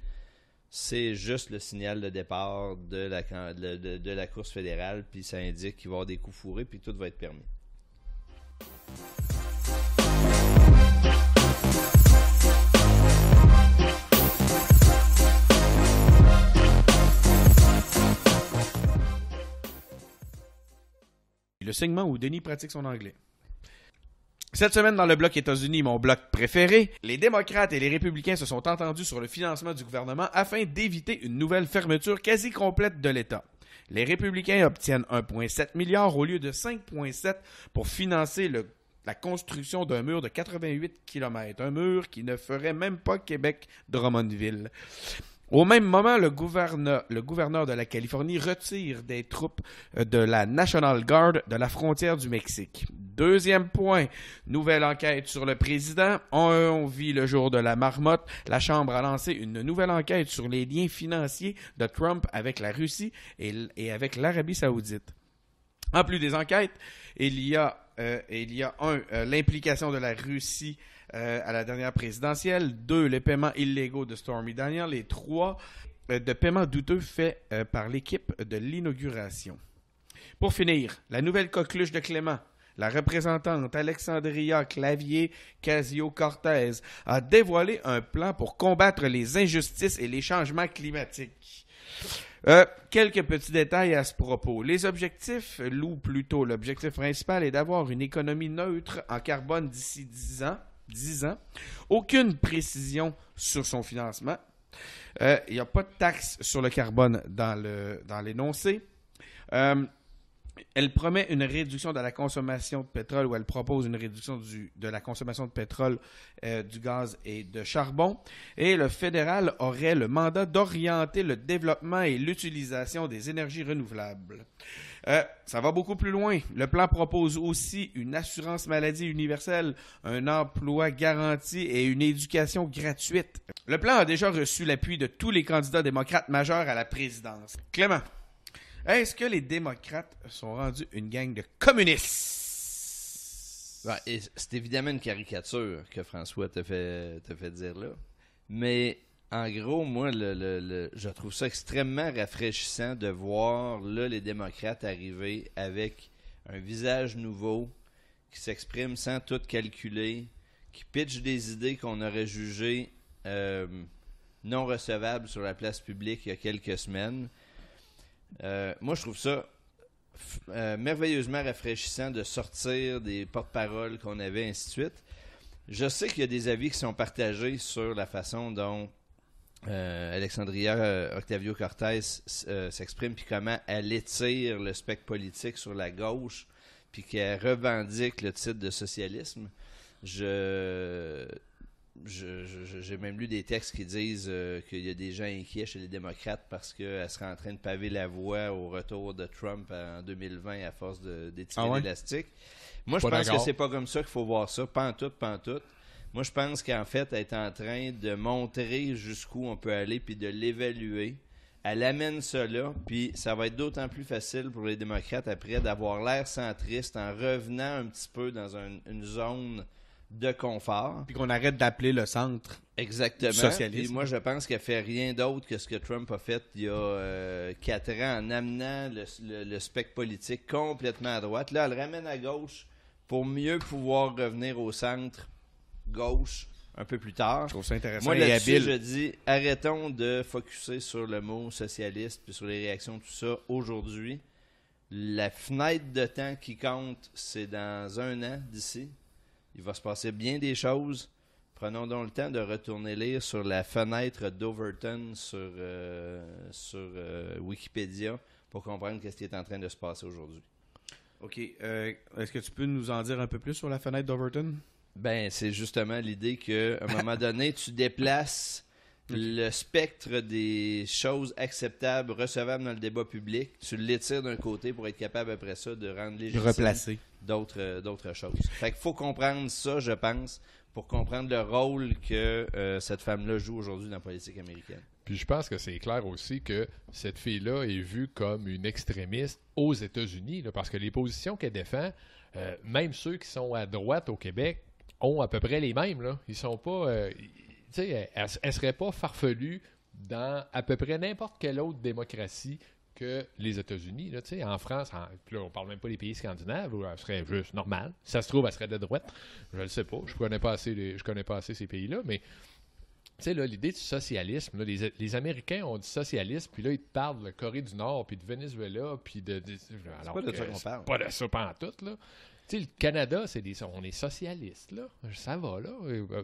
C'est juste le signal de départ de la course fédérale, puis ça indique qu'il va y avoir des coups fourrés, puis tout va être permis. Le segment où Denis pratique son anglais. Cette semaine, dans le bloc États-Unis, mon bloc préféré, les démocrates et les républicains se sont entendus sur le financement du gouvernement afin d'éviter une nouvelle fermeture quasi complète de l'État. Les républicains obtiennent 1,7 milliard au lieu de 5,7 pour financer la construction d'un mur de 88 km. Un mur qui ne ferait même pas Québec-Drummondville. Au même moment, le gouverneur de la Californie retire des troupes de la National Guard de la frontière du Mexique. Deuxième point, nouvelle enquête sur le président. On vit le jour de la marmotte. La Chambre a lancé une nouvelle enquête sur les liens financiers de Trump avec la Russie et avec l'Arabie Saoudite. En plus des enquêtes, il y a l'implication de la Russie à la dernière présidentielle. 2, les paiements illégaux de Stormy Daniels. Et 3, de paiements douteux faits par l'équipe de l'inauguration. Pour finir, la nouvelle coqueluche de Clément, la représentante Alexandria Clavier-Casio-Cortez, a dévoilé un plan pour combattre les injustices et les changements climatiques. Quelques petits détails à ce propos. Les objectifs, ou plutôt l'objectif principal, est d'avoir une économie neutre en carbone d'ici 10 ans. Aucune précision sur son financement. Il n'y a pas de taxe sur le carbone dans l'énoncé. Elle promet une réduction de la consommation de pétrole, ou elle propose une réduction de la consommation de pétrole, du gaz et de charbon. Et le fédéral aurait le mandat d'orienter le développement et l'utilisation des énergies renouvelables. Ça va beaucoup plus loin. Le plan propose aussi une assurance maladie universelle, un emploi garanti et une éducation gratuite. Le plan a déjà reçu l'appui de tous les candidats démocrates majeurs à la présidence. Clément, Est-ce que les démocrates sont rendus une gang de communistes? Ouais, et c'est évidemment une caricature que François te fait dire là. Mais en gros, moi, je trouve ça extrêmement rafraîchissant de voir là les démocrates arriver avec un visage nouveau, qui s'exprime sans tout calculer, qui pitch des idées qu'on aurait jugées non recevables sur la place publique il y a quelques semaines. Moi, je trouve ça merveilleusement rafraîchissant de sortir des porte-paroles qu'on avait, ainsi de suite. Je sais qu'il y a des avis qui sont partagés sur la façon dont Alexandria Ocasio-Cortez s'exprime, puis comment elle étire le spectre politique sur la gauche, puis qu'elle revendique le titre de socialisme. J'ai même lu des textes qui disent qu'il y a des gens inquiets chez les démocrates parce qu'elle serait en train de paver la voie au retour de Trump en 2020 à force d'étirer l'élastique. Moi, je pense que c'est pas comme ça qu'il faut voir ça. Pantoute. Moi, je pense qu'en fait, elle est en train de montrer jusqu'où on peut aller puis de l'évaluer. Elle amène ça là, puis ça va être d'autant plus facile pour les démocrates après d'avoir l'air centriste en revenant un petit peu dans une zone de confort. Puis qu'on arrête d'appeler le centre socialiste. Puis moi, je pense qu'elle fait rien d'autre que ce que Trump a fait il y a 4 ans en amenant le spectre politique complètement à droite. Là, elle le ramène à gauche pour mieux pouvoir revenir au centre gauche un peu plus tard. Je trouve ça intéressant. Moi, là-dessus, je dis, arrêtons de focusser sur le mot socialiste puis sur les réactions, tout ça, aujourd'hui. La fenêtre de temps qui compte, c'est dans 1 an d'ici. Il va se passer bien des choses. Prenons donc le temps de retourner lire sur la fenêtre d'Overton sur Wikipédia pour comprendre ce qui est en train de se passer aujourd'hui. OK. Est-ce que tu peux nous en dire un peu plus sur la fenêtre d'Overton? Ben, c'est justement l'idée qu'à un moment donné, tu déplaces le spectre des choses acceptables, recevables dans le débat public, tu l'étires d'un côté pour être capable après ça de rendre légitime replacer d'autres choses. Fait qu'il faut comprendre ça, je pense, pour comprendre le rôle que cette femme-là joue aujourd'hui dans la politique américaine. Puis je pense que c'est clair aussi que cette fille-là est vue comme une extrémiste aux États-Unis, là, parce que les positions qu'elle défend, même ceux qui sont à droite au Québec, ont à peu près les mêmes. Là. Ils sont pas... tu sais, elle serait pas farfelue dans à peu près n'importe quelle autre démocratie que les États-Unis. Là, en France, puis là, on parle même pas des pays scandinaves, où elle serait juste normale. Si ça se trouve, elle serait de droite. Je le sais pas. Je connais pas assez ces pays-là, mais tu sais, là, l'idée du socialisme, là, les Américains ont du socialisme, puis là, ils te parlent de Corée du Nord, puis de Venezuela, puis c'est pas de ça qu'on parle. Pas de ça pantoute, là. Tu sais, le Canada, on est socialiste, là. Ça va, là.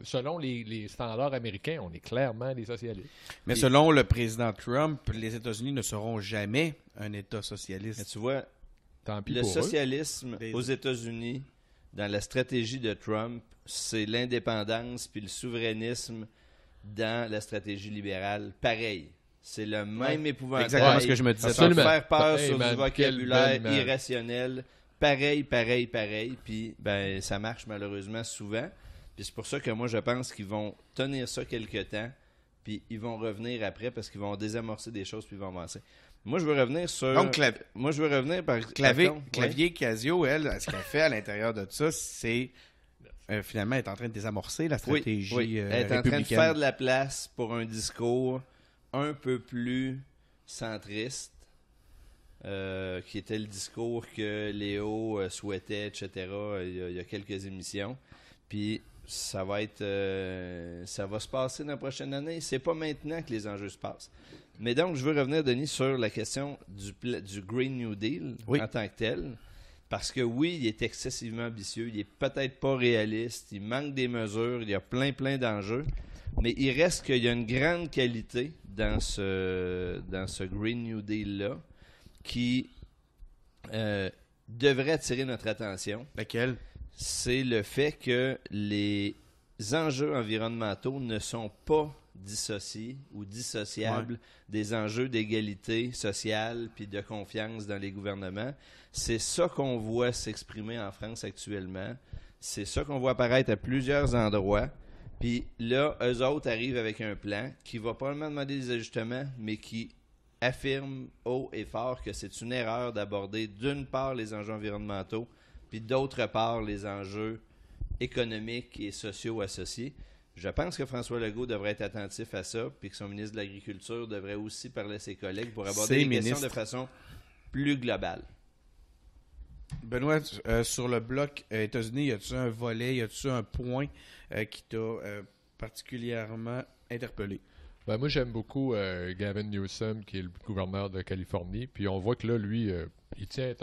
Selon les standards américains, on est clairement des socialistes. Mais selon le président Trump, les États-Unis ne seront jamais un État socialiste. Mais tu vois, tant pis le pour socialisme aux États-Unis, dans la stratégie de Trump, c'est l'indépendance puis le souverainisme dans la stratégie libérale. Pareil. C'est le même épouvantail. Exactement ce que je me disais. Sans faire peur sur du vocabulaire irrationnel. Pareil. Puis, ben, ça marche malheureusement souvent. Puis c'est pour ça que moi, je pense qu'ils vont tenir ça quelque temps. Puis ils vont revenir après parce qu'ils vont désamorcer des choses puis ils vont avancer. Moi, je veux revenir sur... Donc, moi, je veux revenir par... Clavier Casio, elle, ce qu'elle fait à l'intérieur de ça, c'est... finalement, elle est en train de désamorcer la stratégie républicaine. Elle est en train de faire de la place pour un discours un peu plus centriste. Qui était le discours que Léo souhaitait, etc. Il y a quelques émissions. Puis ça va se passer dans la prochaine année. C'est pas maintenant que les enjeux se passent. Mais donc, je veux revenir, Denis, sur la question du Green New Deal en tant que tel. Parce que oui, il est excessivement ambitieux, il est peut-être pas réaliste, il manque des mesures, il y a plein d'enjeux. Mais il reste qu'il y a une grande qualité dans ce Green New Deal-là qui devrait attirer notre attention. Laquelle? C'est le fait que les enjeux environnementaux ne sont pas dissociés ou dissociables des enjeux d'égalité sociale puis de confiance dans les gouvernements. C'est ça qu'on voit s'exprimer en France actuellement. C'est ça qu'on voit apparaître à plusieurs endroits. Puis là, eux autres arrivent avec un plan qui va probablement demander des ajustements, mais qui affirme haut et fort que c'est une erreur d'aborder d'une part les enjeux environnementaux, puis d'autre part les enjeux économiques et sociaux associés. Je pense que François Legault devrait être attentif à ça, puis que son ministre de l'Agriculture devrait aussi parler à ses collègues pour aborder les questions de façon plus globale. Benoît, sur le bloc États-Unis, y a-tu un volet, y a-tu un point qui t'a particulièrement interpellé? Ben, moi, j'aime beaucoup Gavin Newsom, qui est le gouverneur de Californie. Puis on voit que là, lui, il tient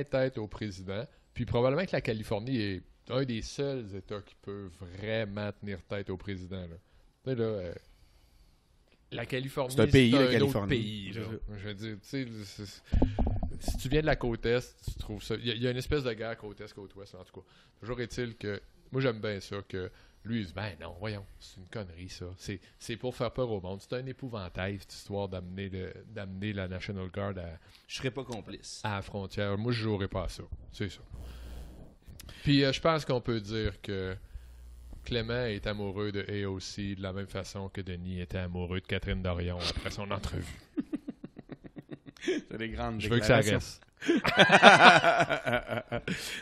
tête au président. Puis probablement que la Californie est un des seuls États qui peut vraiment tenir tête au président. Là. Tu sais, là, la Californie, c'est un pays, autre pays. Là. Je veux dire, tu sais, si tu viens de la côte Est, tu trouves ça... Il y a une espèce de guerre côte Est, côte Ouest, en tout cas. Toujours est-il que... Moi, j'aime bien ça, que lui, il dit, ben non, voyons, c'est une connerie, ça. C'est pour faire peur au monde. C'est un épouvantail, cette histoire d'amener la National Guard Je serais pas complice. À la frontière. Moi, je jouerais pas à ça. C'est ça. Puis, je pense qu'on peut dire que Clément est amoureux de AOC de la même façon que Denis était amoureux de Catherine Dorion après son entrevue. C'est des grandes Je veux que ça reste.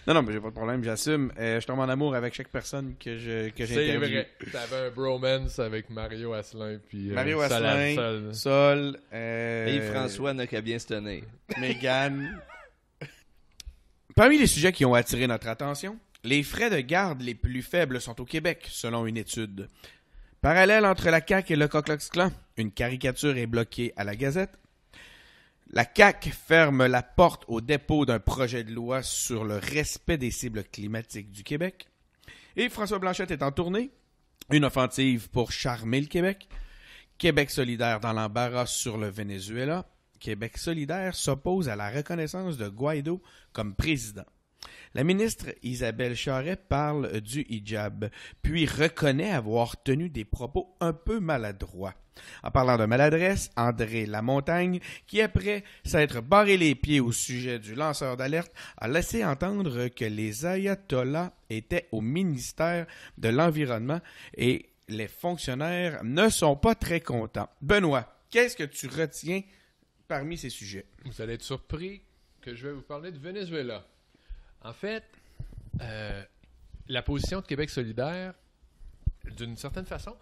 non, mais j'ai pas de problème, j'assume. Je tombe en amour avec chaque personne que j'ai C'est vrai. T'avais un bromance avec Mario Asselin puis Mario Asselin, Sol, et François n'a qu'à bien se tenir. Mégane. Parmi les sujets qui ont attiré notre attention, les frais de garde les plus faibles sont au Québec, selon une étude. Parallèle entre la CAQ et le Ku Klux Klan, une caricature est bloquée à la Gazette. La CAQ ferme la porte au dépôt d'un projet de loi sur le respect des cibles climatiques du Québec. Et François Blanchet est en tournée. Une offensive pour charmer le Québec. Québec solidaire dans l'embarras sur le Venezuela. Québec solidaire s'oppose à la reconnaissance de Guaido comme président. La ministre Isabelle Charest parle du hijab, puis reconnaît avoir tenu des propos un peu maladroits. En parlant de maladresse, André Lamontagne, qui après s'être barré les pieds au sujet du lanceur d'alerte, a laissé entendre que les ayatollahs étaient au ministère de l'Environnement et les fonctionnaires ne sont pas très contents. Benoît, qu'est-ce que tu retiens parmi ces sujets? Vous allez être surpris que je vais vous parler de Venezuela. En fait, la position de Québec solidaire, d'une certaine façon,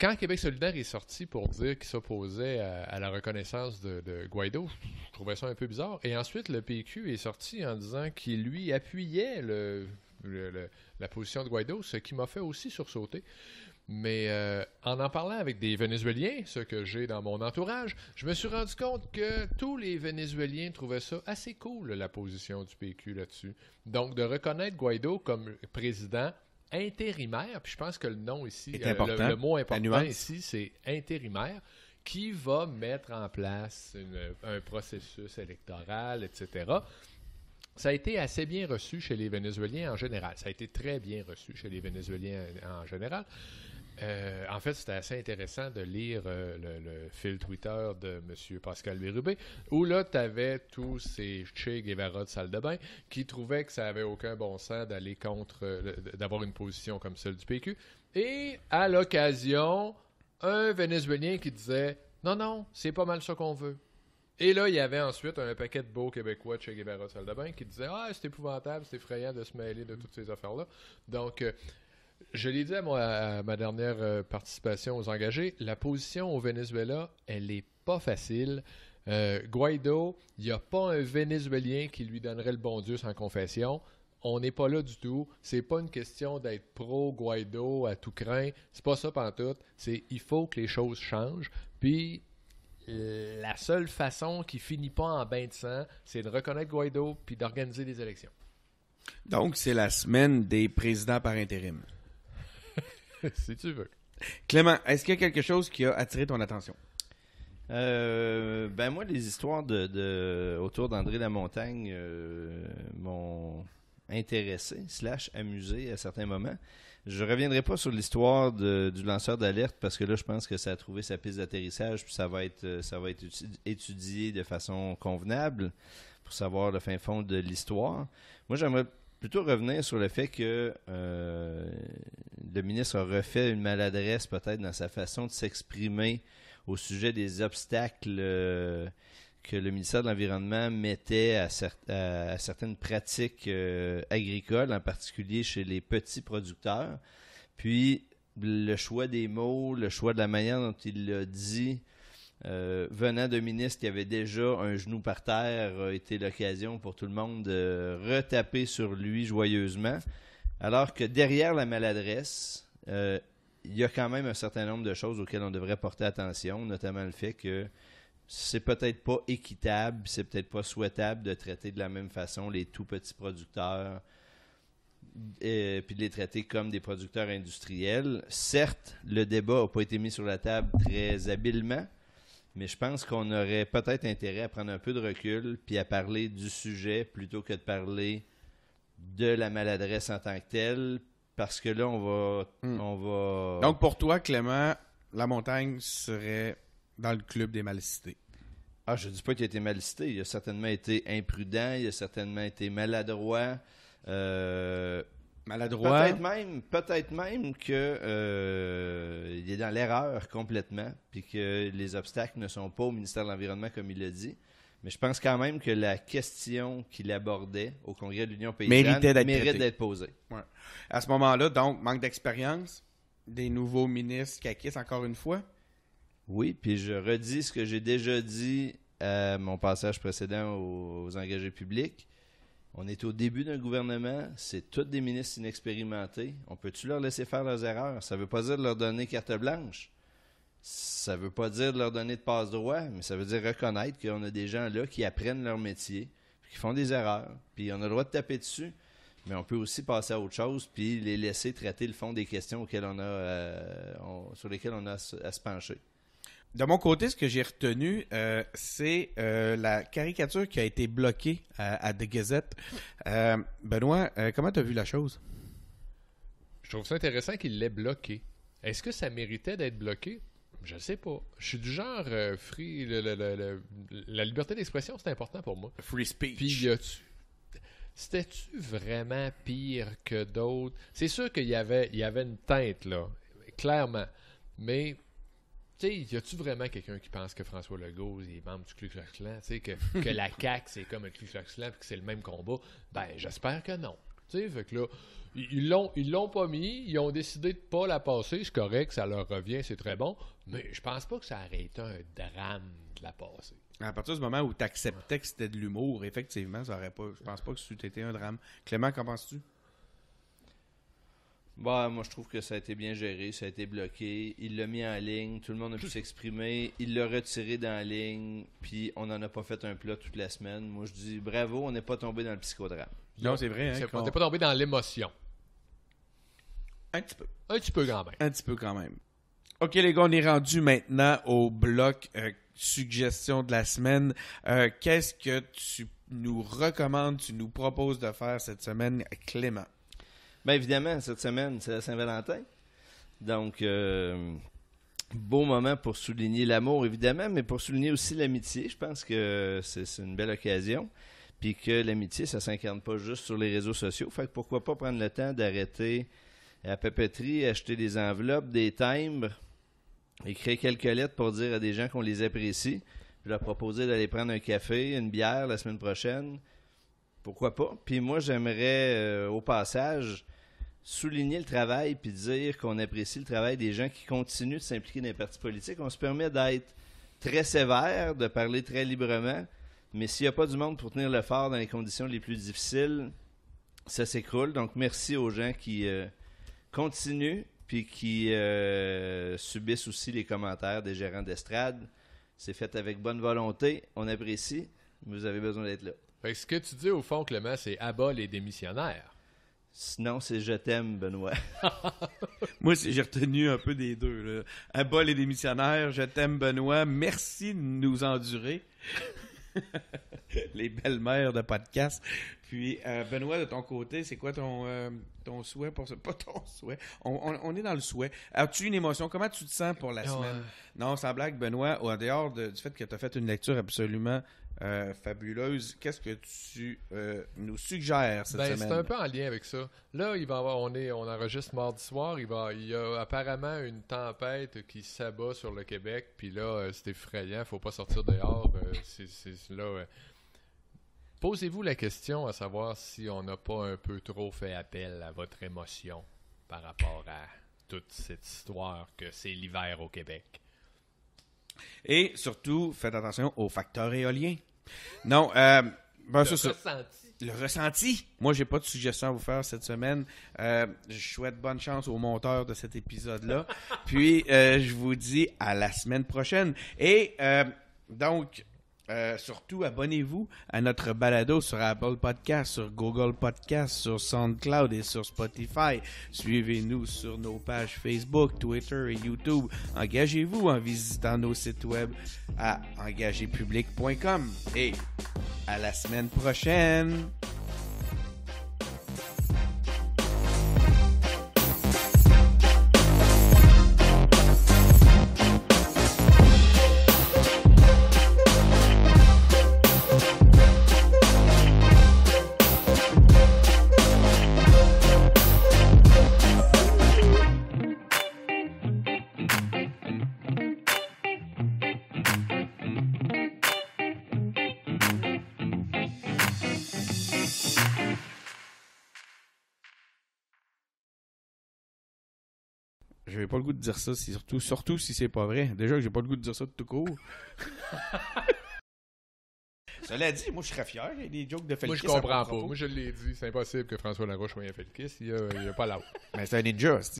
quand Québec solidaire est sorti pour dire qu'il s'opposait à la reconnaissance de Guaido, je trouvais ça un peu bizarre. Et ensuite, le PQ est sorti en disant qu'il, lui, appuyait la position de Guaido, ce qui m'a fait aussi sursauter. Mais en parlant avec des Vénézuéliens, ce que j'ai dans mon entourage, je me suis rendu compte que tous les Vénézuéliens trouvaient ça assez cool, la position du PQ là-dessus. Donc, de reconnaître Guaido comme président intérimaire, puis je pense que le nom ici, le mot important ici, c'est intérimaire, qui va mettre en place un processus électoral, etc. Ça a été assez bien reçu chez les Vénézuéliens en général. Ça a été très bien reçu chez les Vénézuéliens en général. En fait, c'était assez intéressant de lire le fil Twitter de M. Pascal Bérubé, où là, tu avais tous ces Che Guevara de salle de bain qui trouvaient que ça n'avait aucun bon sens d'aller contre, d'avoir une position comme celle du PQ. Et à l'occasion, un Vénézuélien qui disait « Non, c'est pas mal ça qu'on veut ». Et là, il y avait ensuite un paquet de beaux Québécois de Che Guevara de salle de bain qui disaient « Ah, c'est épouvantable, c'est effrayant de se mêler de toutes ces affaires-là ». Donc, je l'ai dit à ma dernière participation aux engagés, la position au Venezuela, elle n'est pas facile. Guaido, il n'y a pas un Vénézuélien qui lui donnerait le bon Dieu sans confession. On n'est pas là du tout. C'est pas une question d'être pro-Guaido à tout crin. C'est pas ça pantoute. C'est il faut que les choses changent. Puis la seule façon qui finit pas en bain de sang, c'est de reconnaître Guaido puis d'organiser des élections. Donc, c'est la semaine des présidents par intérim. Si tu veux. Clément, est-ce qu'il y a quelque chose qui a attiré ton attention? Ben moi, les histoires autour d'André Lamontagne m'ont intéressé / amusé à certains moments. Je reviendrai pas sur l'histoire du lanceur d'alerte parce que là, je pense que ça a trouvé sa piste d'atterrissage puis ça va être étudié de façon convenable pour savoir le fin fond de l'histoire. Moi, j'aimerais plutôt revenir sur le fait que le ministre a refait une maladresse peut-être dans sa façon de s'exprimer au sujet des obstacles que le ministère de l'Environnement mettait à certaines pratiques agricoles, en particulier chez les petits producteurs. Puis, le choix des mots, le choix de la manière dont il l'a dit, venant d'un ministre qui avait déjà un genou par terre, a été l'occasion pour tout le monde de retaper sur lui joyeusement. Alors que derrière la maladresse, il y a quand même un certain nombre de choses auxquelles on devrait porter attention, notamment le fait que c'est peut-être pas équitable, c'est peut-être pas souhaitable de traiter de la même façon les tout petits producteurs puis de les traiter comme des producteurs industriels. Certes, le débat n'a pas été mis sur la table très habilement, mais je pense qu'on aurait peut-être intérêt à prendre un peu de recul puis à parler du sujet plutôt que de parler de la maladresse en tant que telle, parce que là, on va... Donc, pour toi, Clément, la montagne serait dans le club des mal cités. Ah, je ne dis pas qu'il a été mal cité. Il a certainement été imprudent, il a certainement été maladroit. Maladroit. Peut-être même que il est dans l'erreur complètement, puis que les obstacles ne sont pas au ministère de l'Environnement comme il l'a dit. Mais je pense quand même que la question qu'il abordait au Congrès de l'Union paysanne mérite d'être posée. Ouais. À ce moment-là, donc, manque d'expérience, des nouveaux ministres caquistes, encore une fois. Oui, puis je redis ce que j'ai déjà dit à mon passage précédent aux engagés publics. On est au début d'un gouvernement, c'est tous des ministres inexpérimentés. On peut-tu leur laisser faire leurs erreurs? Ça ne veut pas dire de leur donner carte blanche. Ça ne veut pas dire de leur donner de passe-droit, mais ça veut dire reconnaître qu'on a des gens là qui apprennent leur métier, qui font des erreurs, puis on a le droit de taper dessus, mais on peut aussi passer à autre chose, puis les laisser traiter le fond des questions auxquelles sur lesquelles on a à se pencher. De mon côté, ce que j'ai retenu, c'est la caricature qui a été bloquée à The Gazette. Benoît, comment tu as vu la chose? Je trouve ça intéressant qu'il l'ait bloqué. Est-ce que ça méritait d'être bloqué? Je ne sais pas. Je suis du genre free. La liberté d'expression, c'est important pour moi. Free speech. Puis, c'était-tu vraiment pire que d'autres? C'est sûr qu'il y avait une teinte, là, clairement. Mais, tu sais, y a-tu vraiment quelqu'un qui pense que François Legault est membre du Ku Klux Klan? Tu sais, que la CAQ, c'est comme un Ku Klux Klan et que c'est le même combat? Ben, j'espère que non. Tu sais, fait que là, ils l'ont pas mis, ils ont décidé de pas la passer, c'est correct, ça leur revient, c'est très bon, mais je pense pas que ça aurait été un drame de la passer. À partir du moment où tu acceptais que c'était de l'humour, effectivement, ça aurait pas. Je pense pas que ça ait été un drame. Clément, qu'en penses-tu? Bah, moi, je trouve que ça a été bien géré, ça a été bloqué. Il l'a mis en ligne, tout le monde a pu s'exprimer. Il l'a retiré dans la ligne, puis on n'en a pas fait un plat toute la semaine. Moi, je dis bravo, on n'est pas tombé dans le psychodrame. Non, c'est vrai. On n'est pas tombé dans l'émotion. Un petit peu. Un petit peu quand même. Un petit peu quand même. OK, les gars, on est rendu maintenant au bloc suggestion de la semaine. Qu'est-ce que tu nous recommandes, tu nous proposes de faire cette semaine, Clément? Bien évidemment, cette semaine, c'est la Saint-Valentin. Donc, beau moment pour souligner l'amour, évidemment, mais pour souligner aussi l'amitié. Je pense que c'est une belle occasion. Puis que l'amitié, ça ne s'incarne pas juste sur les réseaux sociaux. Fait que pourquoi pas prendre le temps d'arrêter à la papeterie, acheter des enveloppes, des timbres, écrire quelques lettres pour dire à des gens qu'on les apprécie, puis leur proposer d'aller prendre un café, une bière la semaine prochaine. Pourquoi pas? Puis moi, j'aimerais, au passage, souligner le travail puis dire qu'on apprécie le travail des gens qui continuent de s'impliquer dans les partis politiques. On se permet d'être très sévère, de parler très librement, mais s'il n'y a pas du monde pour tenir le fort dans les conditions les plus difficiles, ça s'écroule. Donc, merci aux gens qui continuent puis qui subissent aussi les commentaires des gérants d'estrade. C'est fait avec bonne volonté. On apprécie. Vous avez besoin d'être là. Fait que ce que tu dis au fond, Clément, c'est abat les démissionnaires. Sinon, c'est je t'aime, Benoît. Moi, j'ai retenu un peu des deux. Là. Abat les démissionnaires, je t'aime, Benoît. Merci de nous endurer. Les belles-mères de podcast. Puis, Benoît, de ton côté, c'est quoi ton souhait pour ça? Pas ton souhait. On est dans le souhait. As-tu une émotion? Comment tu te sens pour la semaine? Non, sans blague, Benoît, en dehors du fait que tu as fait une lecture absolument fabuleuse. Qu'est-ce que tu nous suggères cette Ben, semaine? c'est un peu en lien avec ça. Là, il va y avoir, on enregistre mardi soir. Il y a apparemment une tempête qui s'abat sur le Québec. Puis là, c'est effrayant. Faut pas sortir dehors. Posez-vous la question à savoir si on n'a pas un peu trop fait appel à votre émotion par rapport à toute cette histoire que c'est l'hiver au Québec. Et surtout, faites attention aux facteurs éoliens. Non, c'est ça. Le ressenti. Moi, j'ai pas de suggestion à vous faire cette semaine. Je souhaite bonne chance aux monteurs de cet épisode-là. Puis, je vous dis à la semaine prochaine. Et donc, surtout, abonnez-vous à notre balado sur Apple Podcasts, sur Google Podcasts, sur SoundCloud et sur Spotify. Suivez-nous sur nos pages Facebook, Twitter et YouTube. Engagez-vous en visitant nos sites web à engagerpublic.com. Et à la semaine prochaine! J'avais pas le goût de dire ça, surtout si c'est pas vrai. Déjà que j'ai pas le goût de dire ça de tout court. Cela dit, moi je serais fier. Il y a des jokes de Felkis. Moi, je comprends pas. Moi, je l'ai dit. C'est impossible que François Laroche soit un Felkis. Il y a pas l'autre. Mais c'est un ninja.